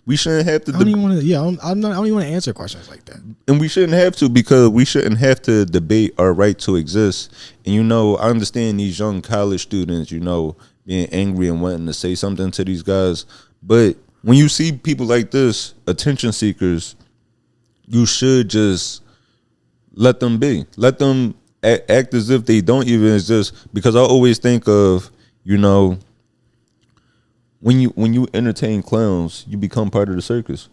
we shouldn't have to. I don't even want to. Yeah, I don't even want to answer questions like that. And we shouldn't have to, because we shouldn't have to debate our right to exist. And I understand these young college students, being angry and wanting to say something to these guys. But when you see people like this, attention seekers, you should just let them be. Let them act as if they don't even exist. Because I always think of, when you entertain clowns, you become part of the circus.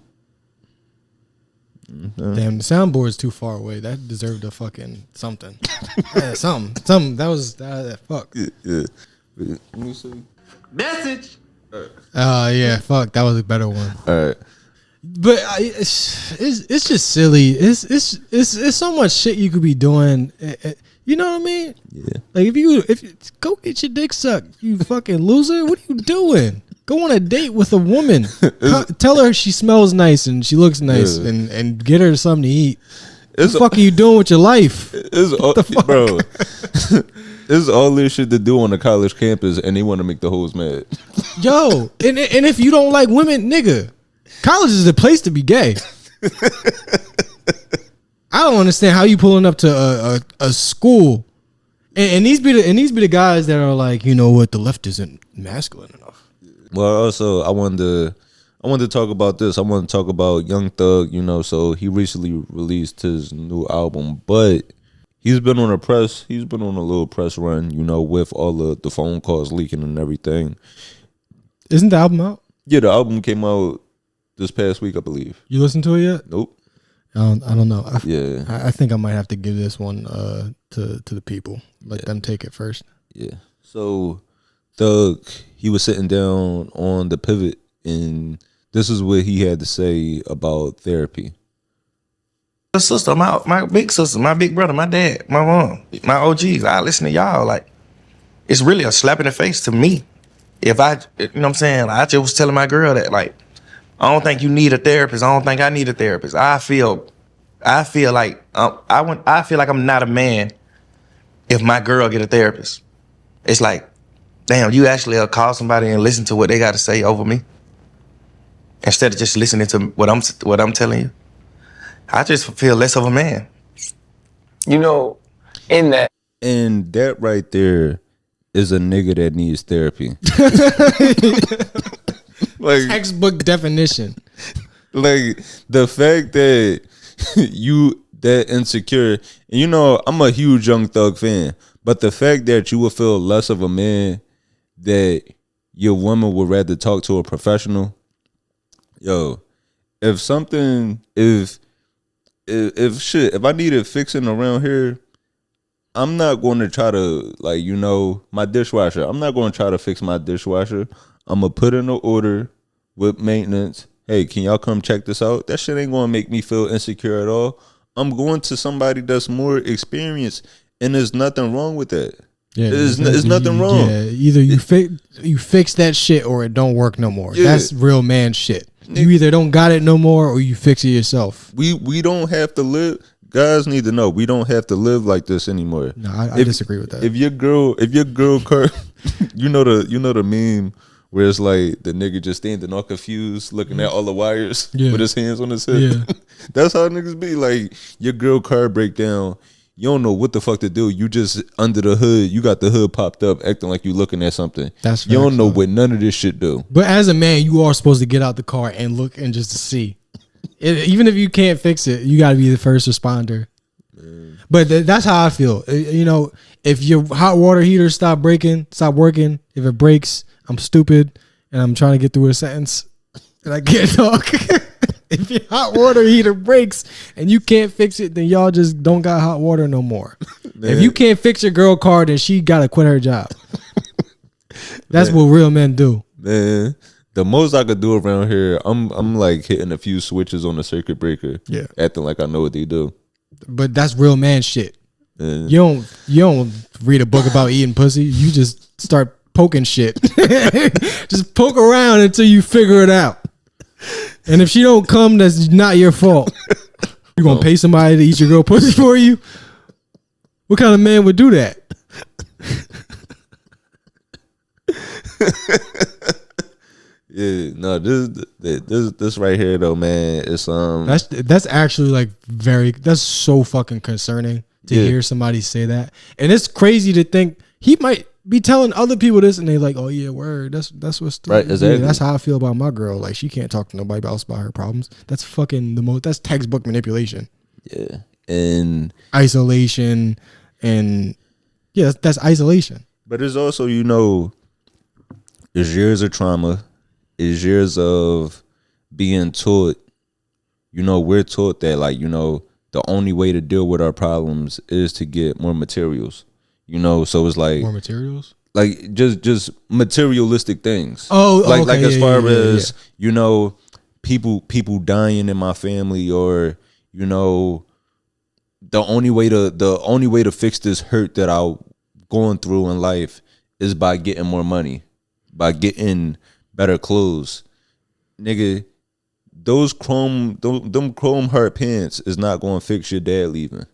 Damn, the soundboard's too far away. That deserved a fucking something. Something. That was fuck. Yeah. Let me see. Message. Yeah, fuck. That was a better one. All right. But it's just silly. It's so much shit you could be doing. You know what I mean? Yeah. Like if you go get your dick sucked, you fucking loser. What are you doing? Go on a date with a woman. Tell her she smells nice and she looks nice, and get her something to eat. What the fuck are you doing with your life? What the fuck? Bro, this is all this shit to do on a college campus, and they want to make the hoes mad. Yo, and if you don't like women, nigga, college is the place to be gay. I don't understand how you pulling up to a school, and these be the guys that are like, you know what, the left isn't masculine enough. Well, also I wanted to talk about this. I want to talk about Young Thug. So he recently released his new album, but he's been on a little press run, with all the phone calls leaking and everything. Isn't the album out? Yeah, the album came out this past week, I believe. You listened to it yet? Nope. I don't know. I think I might have to give this one to the people. Let them take it first. Yeah. So Thug, he was sitting down on the Pivot, and this is what he had to say about therapy. My sister, my big sister, my big brother, my dad, my mom, my OGs, I listen to y'all. Like, it's really a slap in the face to me. If I, you know what I'm saying? I just was telling my girl that, like, I don't think you need a therapist. I don't think I need a therapist. I feel like I'm not a man if my girl get a therapist. It's like, damn, you actually call somebody and listen to what they got to say over me instead of just listening to what I'm telling you. I just feel less of a man. And that right there is a nigga that needs therapy. Like, textbook definition. Like, the fact that you that insecure, and I'm a huge Young Thug fan, but the fact that you would feel less of a man, that your woman would rather talk to a professional. Yo, if I needed fixing around here, I'm not going to try to, like, you know, my dishwasher. I'm not going to try to fix my dishwasher. I'm going to put in an order with maintenance. Hey, can y'all come check this out? That shit ain't going to make me feel insecure at all. I'm going to somebody that's more experienced, and there's nothing wrong with that. Yeah, there's nothing wrong. Yeah, either you fix that shit or it don't work no more. Yeah. That's real man shit. You either don't got it no more or you fix it yourself. We don't have to live. Guys need to know we don't have to live like this anymore. No, I disagree with that. If your girl you know the meme where it's like the nigga just standing all confused, looking at all the wires with his hands on his hip. Yeah. That's how niggas be. Like, your girl car break down, you don't know what the fuck to do. You just under the hood, you got the hood popped up, acting like you looking at something. That's you don't know what none of this shit do. But as a man, you are supposed to get out the car and look and just to see. Even if you can't fix it, you got to be the first responder. Man. But that's how I feel. You know, if your hot water heater stop working, if it breaks, I'm stupid and I'm trying to get through a sentence and I can't talk. If your hot water heater breaks and you can't fix it, then y'all just don't got hot water no more. Man. If you can't fix your girl car, then she got to quit her job. That's what real men do. Man. The most I could do around here, I'm like hitting a few switches on the circuit breaker. Yeah. Acting like I know what they do. But that's real man shit. You don't read a book about eating pussy. You just start poking shit. Just poke around until you figure it out. And if she don't come, that's not your fault. You gonna pay somebody to eat your girl pussy for you? What kind of man would do that? Yeah, no, this right here though, man, it's that's actually like that's so fucking concerning to hear somebody say that. And it's crazy to think he might be telling other people this and they like, oh yeah, word. That's what's right. Exactly. Yeah, that's how I feel about my girl. Like, she can't talk to nobody else about her problems. That's fucking that's textbook manipulation. Yeah. And isolation and that's isolation. But it's also, you know, it's years of trauma. Is years of being taught, you know, we're taught that, like, you know, the only way to deal with our problems is to get more materials, you know. So it's like more materials, like just materialistic things. Oh, like okay, like as far as you know, people dying in my family, or you know, the only way to fix this hurt that I'm going through in life is by getting more money, by getting better clothes. Nigga, them chrome heart pants is not going to fix your dad leaving.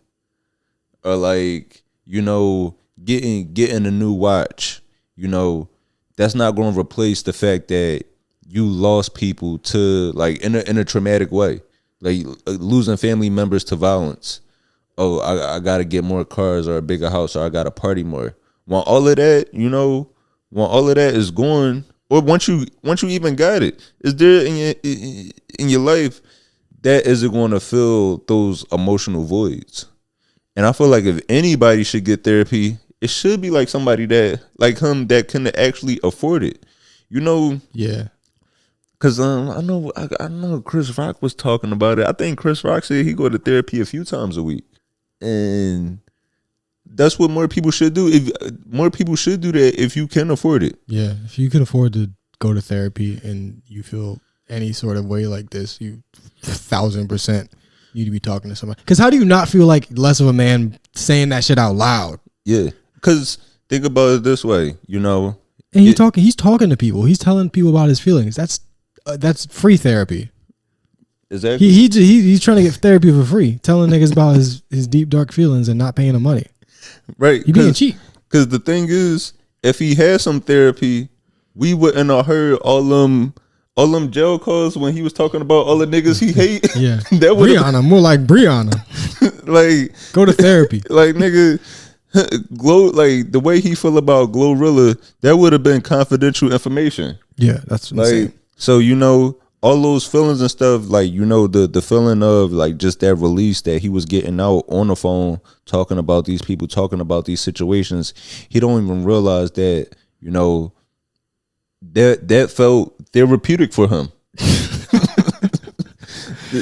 Or like, you know, getting a new watch, you know, that's not going to replace the fact that you lost people to, like, in a traumatic way, like losing family members to violence. Oh, I got to get more cars or a bigger house, or I got to party more. When all of that, you know, when all of that is gone, or once you even got it, is there in your life that isn't going to fill those emotional voids? And I feel like if anybody should get therapy, it should be like somebody that like him that can actually afford it. You know? Yeah. Cause I know Chris Rock was talking about it. I think Chris Rock said he go to therapy a few times a week, and that's what more people should do. If more people should do that, if you can afford it. Yeah, if you can afford to go to therapy and you feel any sort of way like this, you 1,000% need to be talking to somebody. Because how do you not feel like less of a man saying that shit out loud? Yeah, because think about it this way, you know. And he's talking to people. He's telling people about his feelings. That's free therapy. Exactly. He's trying to get therapy for free, telling niggas about his deep dark feelings and not paying them money. Right. You being cheap. Because the thing is, if he had some therapy, we wouldn't have heard all them jail calls when he was talking about all the niggas he hate. Yeah. That Brianna, more like Brianna. Like, go to therapy. Like, nigga, Glow, like the way he feel about Glorilla, that would have been confidential information. Yeah, that's like insane. So, you know, all those feelings and stuff, like, you know, the feeling of like just that release that he was getting out on the phone, talking about these people, talking about these situations. He don't even realize that, you know, that felt therapeutic for him.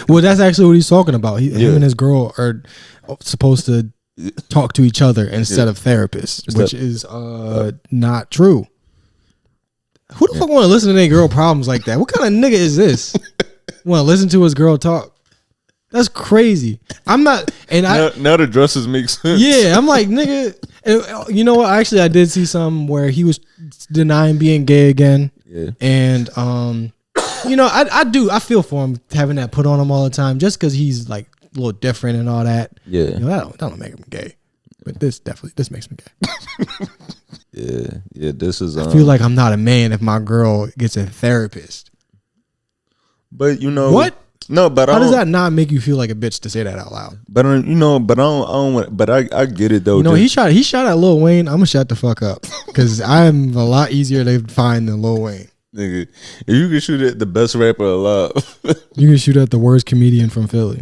Well, that's actually what he's talking about. Him and his girl are supposed to talk to each other instead of therapists, which is not true. Who the fuck want to listen to their girl problems like that? What kind of nigga is this? Want to listen to his girl talk? That's crazy. I'm not, and now the dresses make sense. Yeah, I'm like, nigga. And, you know what? Actually, I did see some where he was denying being gay again. Yeah, and you know, I feel for him having that put on him all the time, just because he's like a little different and all that. Yeah, you know, that don't make him gay, but this makes me gay. Yeah. This is. I feel like I'm not a man if my girl gets a therapist. But you know what? No, but how does that not make you feel like a bitch to say that out loud? But you know, but I don't want. But I get it though. You know, he shot at Lil Wayne. I'm gonna shut the fuck up because I'm a lot easier to find than Lil Wayne. Nigga, if you can shoot at the best rapper alive, you can shoot at the worst comedian from Philly.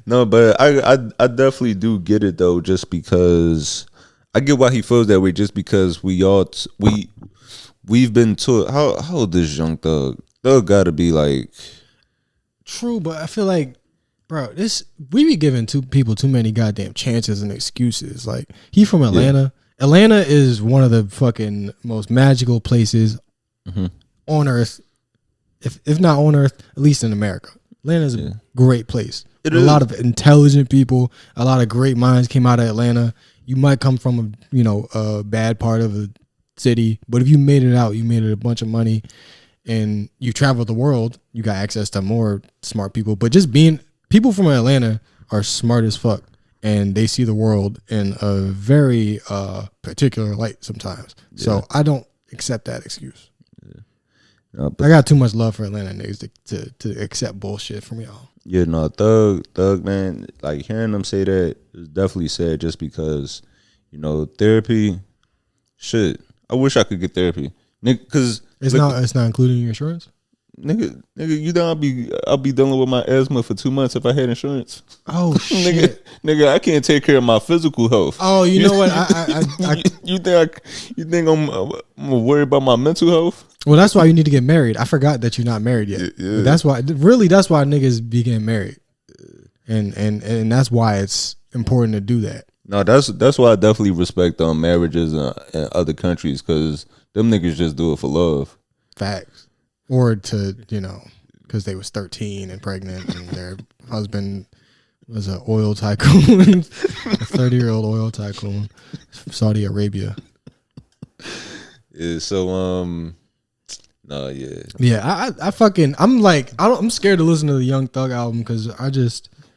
No, but I definitely do get it though, just because I get why he feels that way. Just because we've been taught. How old is Young Thug? Thug got to be like. True, but I feel like, bro, we be giving people too many goddamn chances and excuses. Like, he from Atlanta. Yeah. Atlanta is one of the fucking most magical places on earth, if not on earth, at least in America. Atlanta is a great place. A lot of intelligent people, a lot of great minds came out of Atlanta. You might come from a bad part of the city, but if you made it out, you made it a bunch of money, and you traveled the world, you got access to more smart people. But just people from Atlanta are smart as fuck, and they see the world in a very particular light sometimes. Yeah. So I don't accept that excuse. Yeah. No, I got too much love for Atlanta niggas to accept bullshit from y'all. Yeah, no, Thug, man, like hearing them say that is definitely sad, just because, you know, therapy, shit. I wish I could get therapy, nigga, because it's not including your insurance. Nigga, you know I'll be dealing with my asthma for 2 months if I had insurance. Oh shit, nigga, I can't take care of my physical health. Oh, you know what? You think I'm worried about my mental health? Well, that's why you need to get married. I forgot that you're not married yet. Yeah. That's why niggas be getting married, and that's why it's important to do that. No, that's why I definitely respect marriages in other countries, because them niggas just do it for love. Facts. Or to, because they was 13 and pregnant and their husband was an oil tycoon, a 30-year-old oil tycoon from Saudi Arabia. Yeah, so, no, yeah. Yeah, I'm scared to listen to the Young Thug album because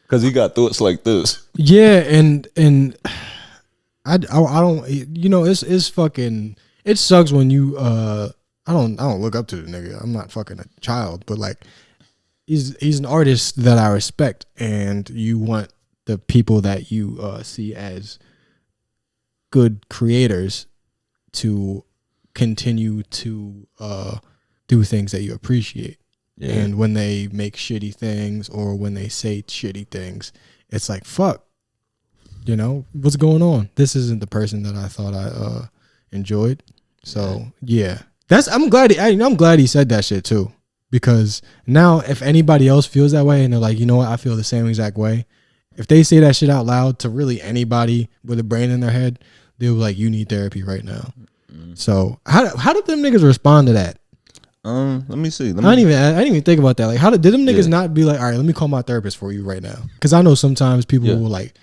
because he got thoughts like this. Yeah, and I don't, it's fucking, it sucks when you, I don't look up to the nigga. I'm not fucking a child, but like he's an artist that I respect, and you want the people that you see as good creators to continue to do things that you appreciate. Yeah. And when they make shitty things or when they say shitty things, it's like, fuck, what's going on? This isn't the person that I thought I enjoyed. So yeah. I'm glad he said that shit too, because now if anybody else feels that way and they're like, you know what, I feel the same exact way, if they say that shit out loud to really anybody with a brain in their head, they'll be like, you need therapy right now. Mm-hmm. So how did them niggas respond to that? Let me see. I didn't even think about that. Like, how did them niggas not be like, all right, let me call my therapist for you right now? Because I know sometimes people will like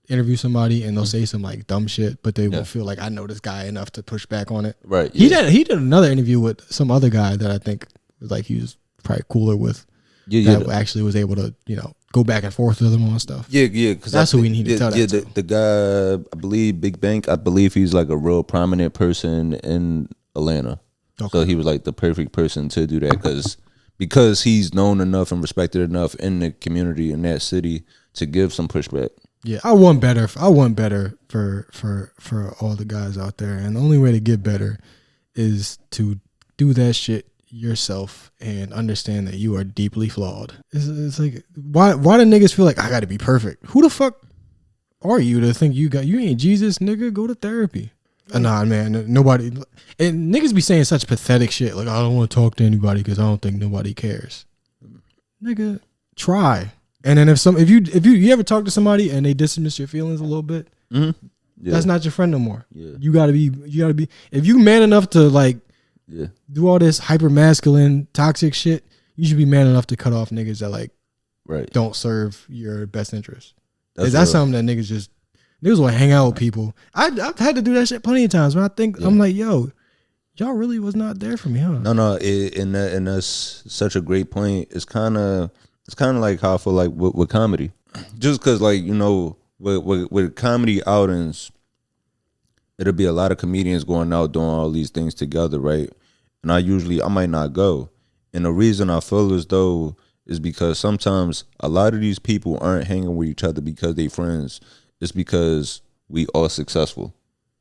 interview somebody and they'll say some like dumb shit, but they will feel like, I know this guy enough to push back on it. Right. Yeah. He did another interview with some other guy that I think was like he was probably cooler with. That actually was able to go back and forth with him on stuff. Yeah. Because that's who we need to tell that to. The guy, I believe Big Bank. I believe he's like a real prominent person in Atlanta. Okay. So he was like the perfect person to do that because he's known enough and respected enough in the community in that city to give some pushback. Yeah, I want better for all the guys out there, and the only way to get better is to do that shit yourself and understand that you are deeply flawed. It's like, why do niggas feel like I got to be perfect? Who the fuck are you to think you ain't Jesus, nigga? Go to therapy. Nah, man, nobody. And niggas be saying such pathetic shit like, I don't want to talk to anybody because I don't think nobody cares. Nigga, try. And then if you ever talk to somebody and they dismiss your feelings a little bit, that's not your friend no more. Yeah. You gotta be. If you man enough to like do all this hyper masculine toxic shit, you should be man enough to cut off niggas that like don't serve your best interest. That's something that niggas will hang out with people. I've had to do that shit plenty of times when I think I'm like, yo, y'all really was not there for me, huh? No, and that's such a great point. It's kind of like how I feel like with comedy, just because like with comedy outings, it'll be a lot of comedians going out doing all these things together, right? And I might not go, and the reason I feel as though is because sometimes a lot of these people aren't hanging with each other because they friends. It's because we all successful.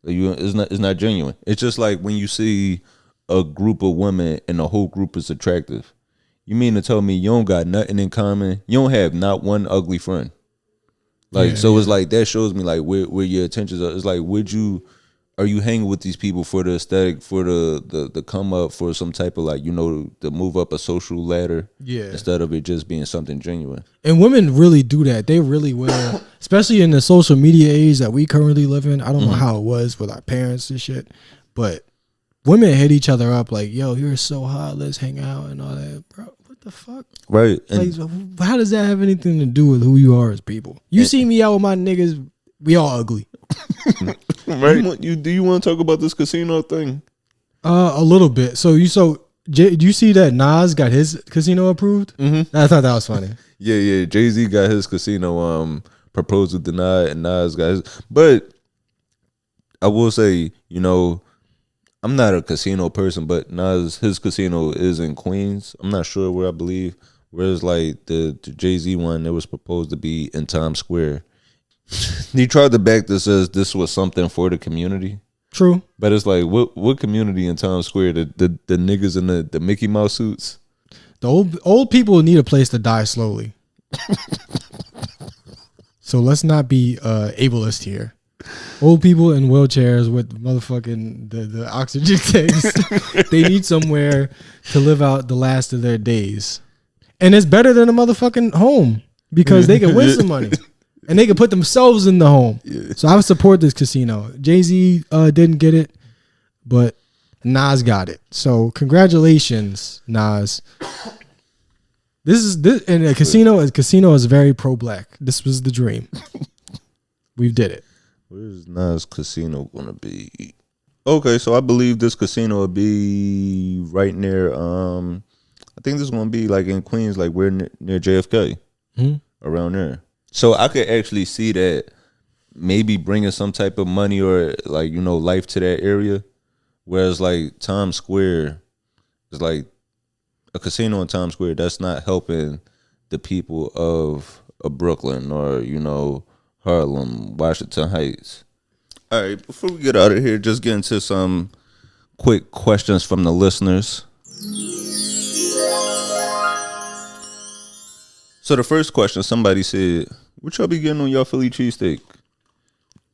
It's not genuine. It's just like when you see a group of women and the whole group is attractive. You mean to tell me you don't got nothing in common? You don't have not one ugly friend. Like it's like that shows me like where your intentions are. It's like are you hanging with these people for the aesthetic, for the come up, for some type of like, to move up a social ladder instead of it just being something genuine. And women really do that. They really will, especially in the social media age that we currently live in. I don't know how it was with our parents and shit, but women hit each other up like, yo, you're so hot, let's hang out and all that. Bro, what the fuck? Right. Like, how does that have anything to do with who you are as people? You see me out with my niggas, we all ugly. Right. Do you want to talk about this casino thing? A little bit. Do you see that Nas got his casino approved? Mm-hmm. I thought that was funny. Yeah. Jay-Z got his casino proposal denied, and Nas got his. But I will say, I'm not a casino person, but Nas, his casino is in Queens. I'm not sure where, I believe. Whereas like the Jay-Z one, it was proposed to be in Times Square. He tried to back this as this was something for the community. True. But it's like, what community in Times Square? The niggas in the Mickey Mouse suits? The old people need a place to die slowly. So let's not be ableist here. Old people in wheelchairs with motherfucking the oxygen tanks, they need somewhere to live out the last of their days. And it's better than a motherfucking home because they can win some money. And they can put themselves in the home. Yeah. So I would support this casino. Jay-Z didn't get it, but Nas got it. So congratulations, Nas. This and a casino is very pro-black. This was the dream. We did it. Where's Nas casino gonna be? Okay, so I believe this casino will be right near. I think this is gonna be like in Queens, like we're near JFK, around there. So I could actually see that maybe bringing some type of money or like, life to that area. Whereas like Times Square is like a casino in Times Square. That's not helping the people of Brooklyn or, Harlem, Washington Heights. All right, before we get out of here, just get into some quick questions from the listeners. So the first question, somebody said, what y'all be getting on y'all Philly cheesesteak?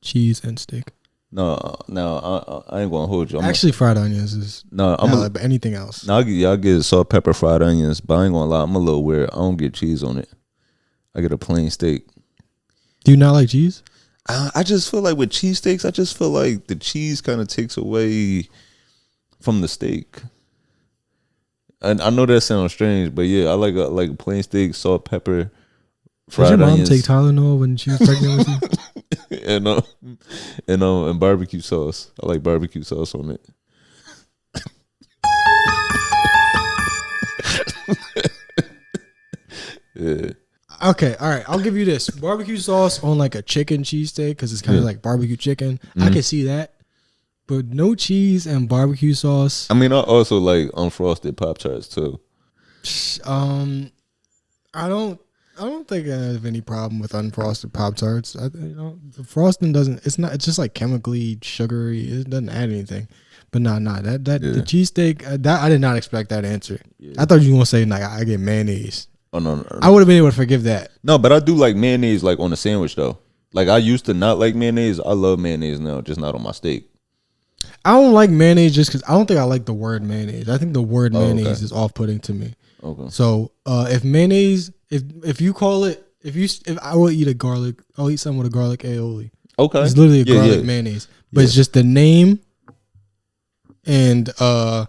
Cheese and steak. No, I ain't gonna hold you. Actually, fried onions is but anything else. No, y'all get salt, pepper, fried onions, but I ain't gonna lie, I'm a little weird. I don't get cheese on it. I get a plain steak. Do you not like cheese? I just feel like with cheesesteaks, I just feel like the cheese kind of takes away from the steak. And I know that sounds strange, but yeah, I like a plain steak, salt, pepper, fried onions. Did your mom take Tylenol when she was pregnant with you? and barbecue sauce. I like barbecue sauce on it. Yeah. Okay, all right. I'll give you this: barbecue sauce on like a chicken cheesesteak because it's kind of like barbecue chicken. Mm-hmm. I can see that, but no cheese and barbecue sauce. I mean, I also like unfrosted Pop-Tarts too. I don't think I have any problem with unfrosted Pop-Tarts. The frosting doesn't. It's not. It's just like chemically sugary. It doesn't add anything. But the cheesesteak. That I did not expect that answer. Yeah. I thought you were gonna say like I get mayonnaise. Oh no. I would have been able to forgive that. No, but I do like mayonnaise like on a sandwich though. Like I used to not like mayonnaise. I love mayonnaise now, just not on my steak. I don't like mayonnaise just because I don't think I like the word mayonnaise. I think the word mayonnaise is off-putting to me. Okay. So if mayonnaise, if you call it if I will eat I'll eat something with a garlic aioli. Okay. It's literally a garlic mayonnaise, but it's just the name and the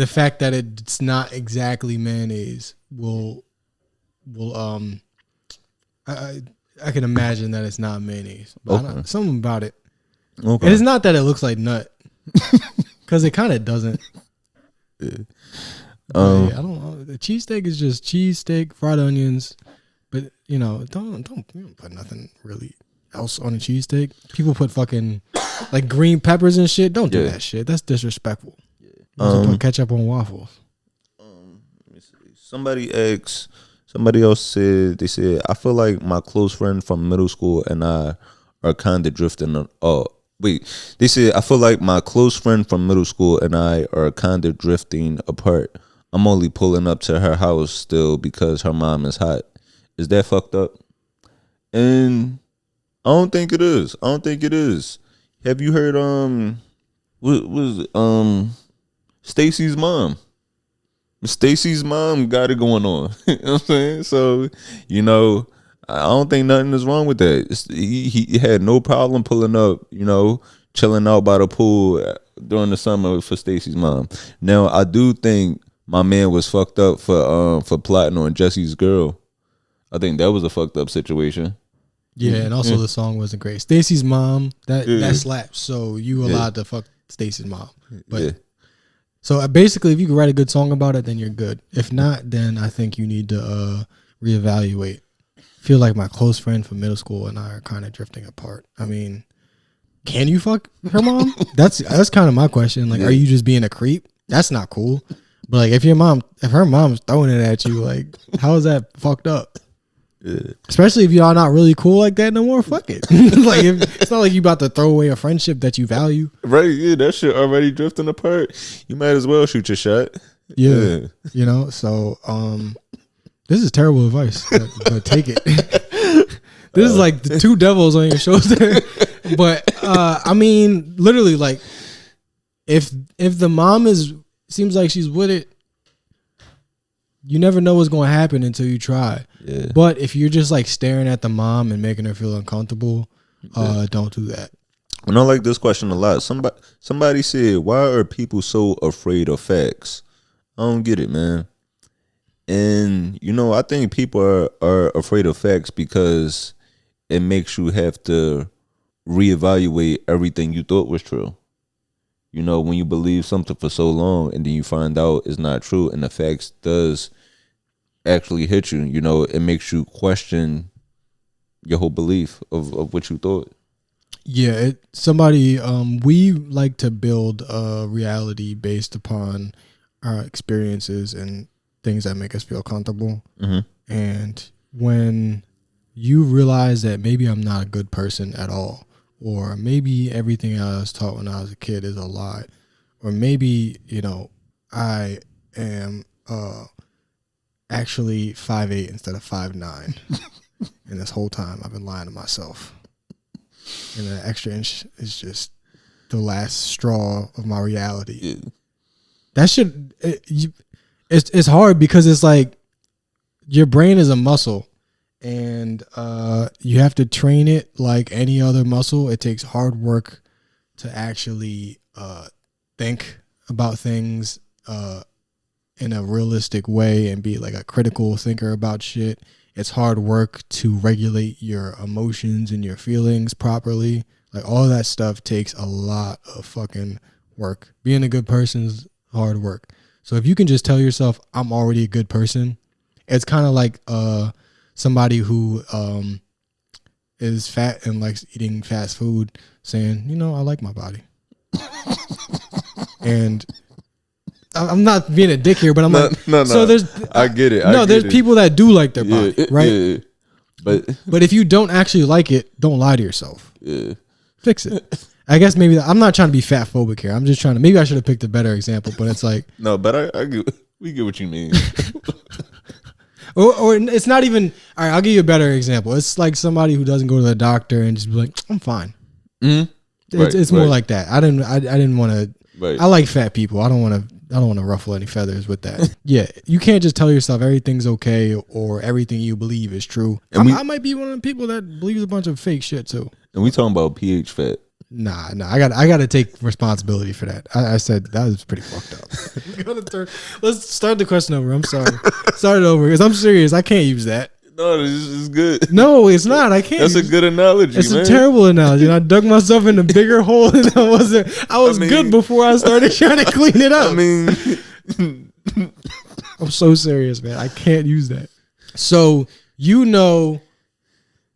fact that it's not exactly mayonnaise will I can imagine that it's not mayonnaise. But something about it. Okay. And it's not that it looks like nut, because it kind of doesn't. Yeah. I don't know. The cheesesteak is just cheesesteak, fried onions, but don't put nothing really else on a cheesesteak. People put fucking like green peppers and shit. Don't do that shit. That's disrespectful. Put ketchup on waffles. Let me see. Somebody else said, I feel like my close friend from middle school and I are kind of drifting. They said, I feel like my close friend from middle school and I are kind of drifting apart. I'm only pulling up to her house still because her mom is hot. Is that fucked up? And I don't think it is. Have you heard what was it? Stacy's mom? Stacy's mom got it going on. You know what I'm saying? So, I don't think nothing is wrong with that. He had no problem pulling up, chilling out by the pool during the summer for Stacy's mom. Now, I do think my man was fucked up for plotting on Jesse's girl. I think that was a fucked up situation. Yeah, and also the song wasn't great. Stacy's mom, that slaps. So you allowed to fuck Stacy's mom. But so basically, if you can write a good song about it, then you're good. If not, then I think you need to reevaluate. I feel like my close friend from middle school and I are kind of drifting apart. I mean, can you fuck her mom? That's kind of my question. Like, are you just being a creep? That's not cool. But like, if her mom's throwing it at you, like, how is that fucked up? Yeah. Especially if y'all not really cool like that no more. Fuck it. Like, it's not like you about to throw away a friendship that you value. Right? Yeah, that shit already drifting apart. You might as well shoot your shot. Yeah. So this is terrible advice, but take it. This is like the two devils on your shoulder. But I mean, literally, like, if the mom seems like she's with it, you never know what's going to happen until you try. Yeah. But if you're just like staring at the mom and making her feel uncomfortable, don't do that. And I like this question a lot. Somebody said, why are people so afraid of facts? I don't get it, man. And, I think people are afraid of facts because it makes you have to reevaluate everything you thought was true. When you believe something for so long and then you find out it's not true and the facts does actually hit you, it makes you question your whole belief of what you thought. Yeah, we like to build a reality based upon our experiences and things that make us feel comfortable. Mm-hmm. And when you realize that maybe I'm not a good person at all, or maybe everything I was taught when I was a kid is a lie, or maybe, I am actually 5'8" instead of 5'9", and this whole time I've been lying to myself. And the extra inch is just the last straw of my reality. Yeah. That shit, it's hard because it's like your brain is a muscle, and you have to train it like any other muscle. It takes hard work to actually think about things in a realistic way and be like a critical thinker about shit. It's hard work to regulate your emotions and your feelings properly. Like, all that stuff takes a lot of fucking work. Being a good person is hard work. So if you can just tell yourself, I'm already a good person, it's kind of like somebody who is fat and likes eating fast food saying, I like my body. And I'm not being a dick here, but I'm no. So I get it. There's people that do like their body, right? Yeah. But if you don't actually like it, don't lie to yourself. Yeah. Fix it. I guess maybe I'm not trying to be fat phobic here. I'm just trying to. Maybe I should have picked a better example, but it's like no. But we get what you mean. or it's not even. All right, I'll give you a better example. It's like somebody who doesn't go to the doctor and just be like, I'm fine. Mm-hmm. It's more like that. I didn't want to. Right. I like fat people. I don't want to don't want to ruffle any feathers with that. Yeah, you can't just tell yourself everything's okay or everything you believe is true. I might be one of the people that believes a bunch of fake shit too. And we talking about pH fat. Nah, I got to take responsibility for that. I said that was pretty fucked up. Let's start the question over. I'm sorry. Start it over because I'm serious. I can't use that. No, this is good. No, it's not. I can't. That's a good analogy. It's man. a terrible analogy. And I dug myself in a bigger hole than I was. I was good before I started trying to clean it up. I mean, I'm so serious, man. I can't use that. So you know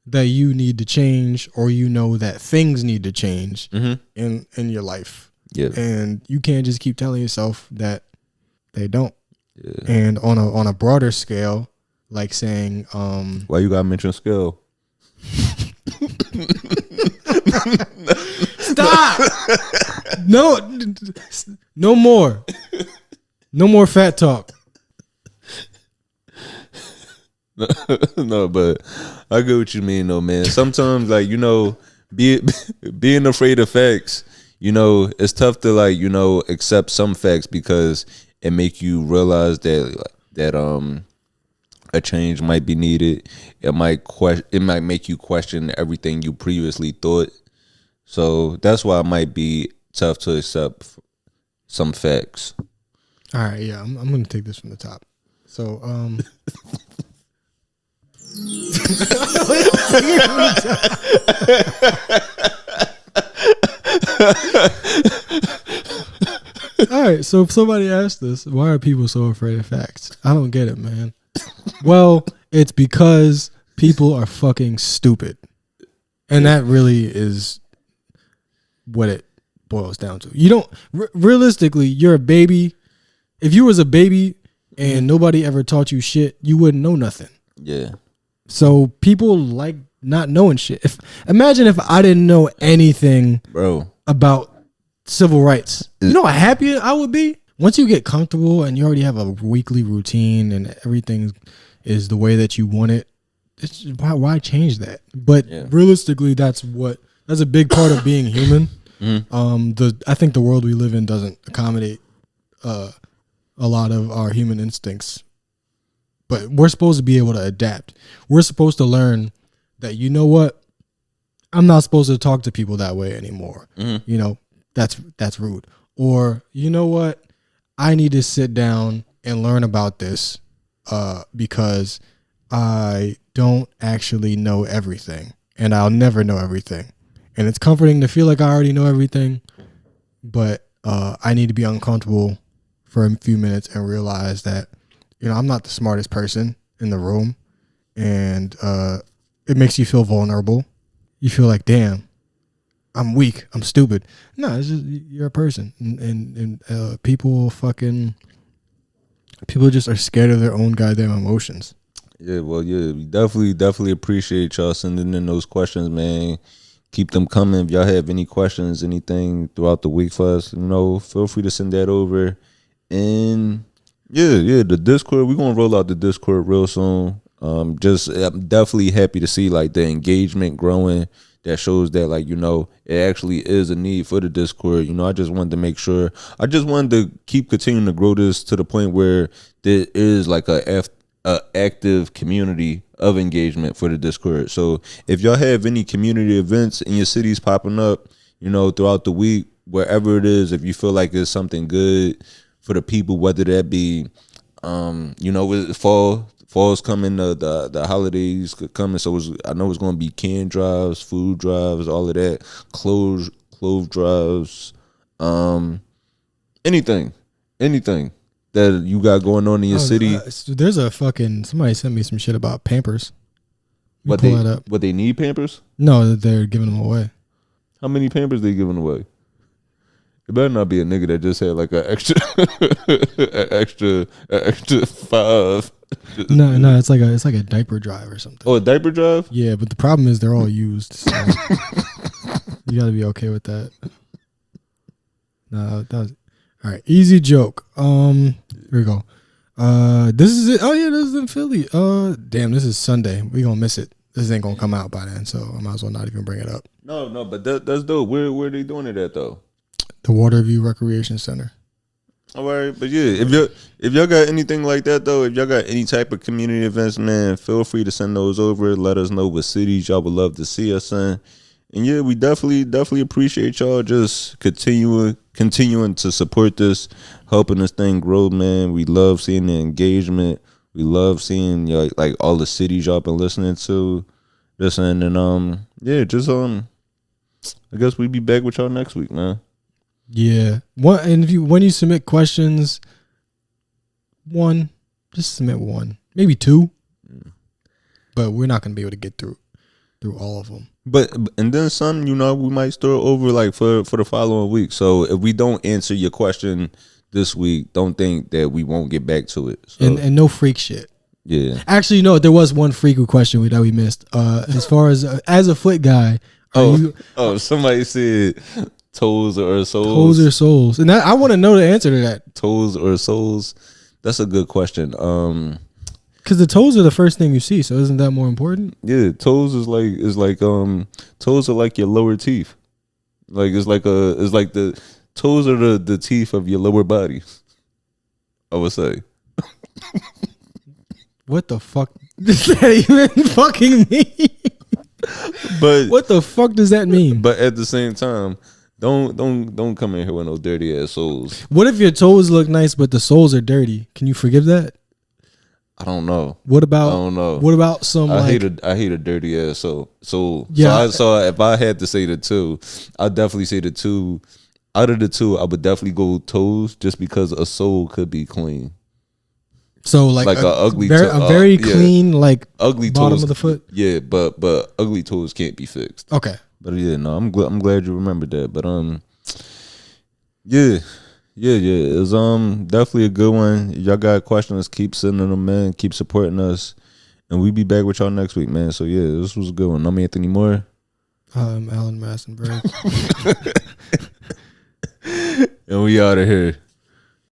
that you need to change, or you know that things need to change in your life. Yeah. And you can't just keep telling yourself that they don't. Yeah. And on a broader scale, like saying, why you gotta mention scale? Stop! No more. No more fat talk. No, but I get what you mean, though, man. Sometimes, like, you know, being afraid of facts, you know, it's tough to, like, you know, accept some facts because it make you realize that a change might be needed. It might make you question everything you previously thought. So that's why it might be tough to accept some facts. All right, yeah, I'm gonna take this from the top. So, all right, so if somebody asked us, why are people so afraid of facts? I don't get it, man. Well, it's because people are fucking stupid. And that really is what it boils down to. You don't, realistically, you're a baby. If you was a baby and nobody ever taught you shit, you wouldn't know nothing. Yeah. So people like not knowing shit. Imagine if I didn't know anything, bro, about civil rights. You know how happy I would be? Once you get comfortable and you already have a weekly routine and everything is the way that you want it, it's just, why change that? But realistically, that's a big part of being human. I think the world we live in doesn't accommodate a lot of our human instincts. But we're supposed to be able to adapt. We're supposed to learn that, you know what? I'm not supposed to talk to people that way anymore. You know, that's rude. Or, you know what? I need to sit down and learn about this because I don't actually know everything, and I'll never know everything. And it's comforting to feel like I already know everything, but I need to be uncomfortable for a few minutes and realize that, you know, I'm not the smartest person in the room, and it makes you feel vulnerable. You feel like, damn, I'm weak, I'm stupid. No, it's just you're a person, and people just are scared of their own goddamn emotions. Yeah, well, yeah, we definitely appreciate y'all sending in those questions, man. Keep them coming. If y'all have any questions, anything throughout the week for us, you know, feel free to send that over. And yeah, the Discord, we're gonna roll out the Discord real soon. I'm definitely happy to see like the engagement growing. That shows that, like, you know, it actually is a need for the Discord. You know, I just wanted to make sure. I just wanted to keep continuing to grow this to the point where there is like a active community of engagement for the Discord. So if y'all have any community events in your cities popping up, you know, throughout the week, wherever it is, if you feel like it's something good for the people, whether that be, you know, with fall's coming, the holidays coming, so I know it's going to be can drives, food drives, all of that, clothes drives, anything that you got going on in your city. There's somebody sent me some shit about Pampers. What they need Pampers? No, that they're giving them away. How many Pampers they giving away? It better not be a nigga that just had like an extra 5. No, it's like a diaper drive or something. Oh, a diaper drive? Yeah, but the problem is they're all used. So you got to be okay with that. No, that was all right. Easy joke. Here we go. This is it. Oh yeah, this is in Philly. Damn, this is Sunday. We gonna miss it. This ain't gonna come out by then, so I might as well not even bring it up. No, but that's dope. Where are they doing it at though? The Waterview Recreation Center. All right, but yeah, if y'all got anything like that though, if y'all got any type of community events, man, feel free to send those over. Let us know what cities y'all would love to see us in. And yeah, we definitely appreciate y'all just continuing to support this, helping this thing grow, man. We love seeing the engagement. We love seeing like all the cities y'all been listening to. Listen, and yeah, just I guess we be back with y'all next week, man. Yeah. And when you submit questions, just submit one, maybe two. But we're not gonna be able to get through all of them. But and then some, we might store over like for the following week. So if we don't answer your question this week, don't think that we won't get back to it. So, and no freak shit. Yeah. Actually, no, there was one freak question that we missed. As far as a foot guy, somebody said toes or souls. Toes or souls, and I want to know the answer to that. Toes or souls? That's a good question. Because the toes are the first thing you see, so isn't that more important? Yeah, toes is like toes are like your lower teeth. Like it's like the toes are the teeth of your lower body, I would say. What the fuck does that even fucking mean? But what the fuck does that mean? But at the same time, don't come in here with no dirty ass soles. What if your toes look nice but the soles are dirty? Can you forgive that? I don't know. What about? I don't know. What about some? I hate a dirty ass soul. Yeah. So if I had to say the two, I'd definitely say the two. Out of the two, I would definitely go toes, just because a sole could be clean. So like a ugly, very clean, like ugly bottom toes of the foot. Yeah, but ugly toes can't be fixed. Okay. But yeah, no, I'm glad you remembered that. But yeah. It's definitely a good one. Y'all got questions, keep sending them in, keep supporting us, and we be back with y'all next week, man. So yeah, this was a good one. I'm Anthony Moore. I'm Alan Massenberg. And we out of here.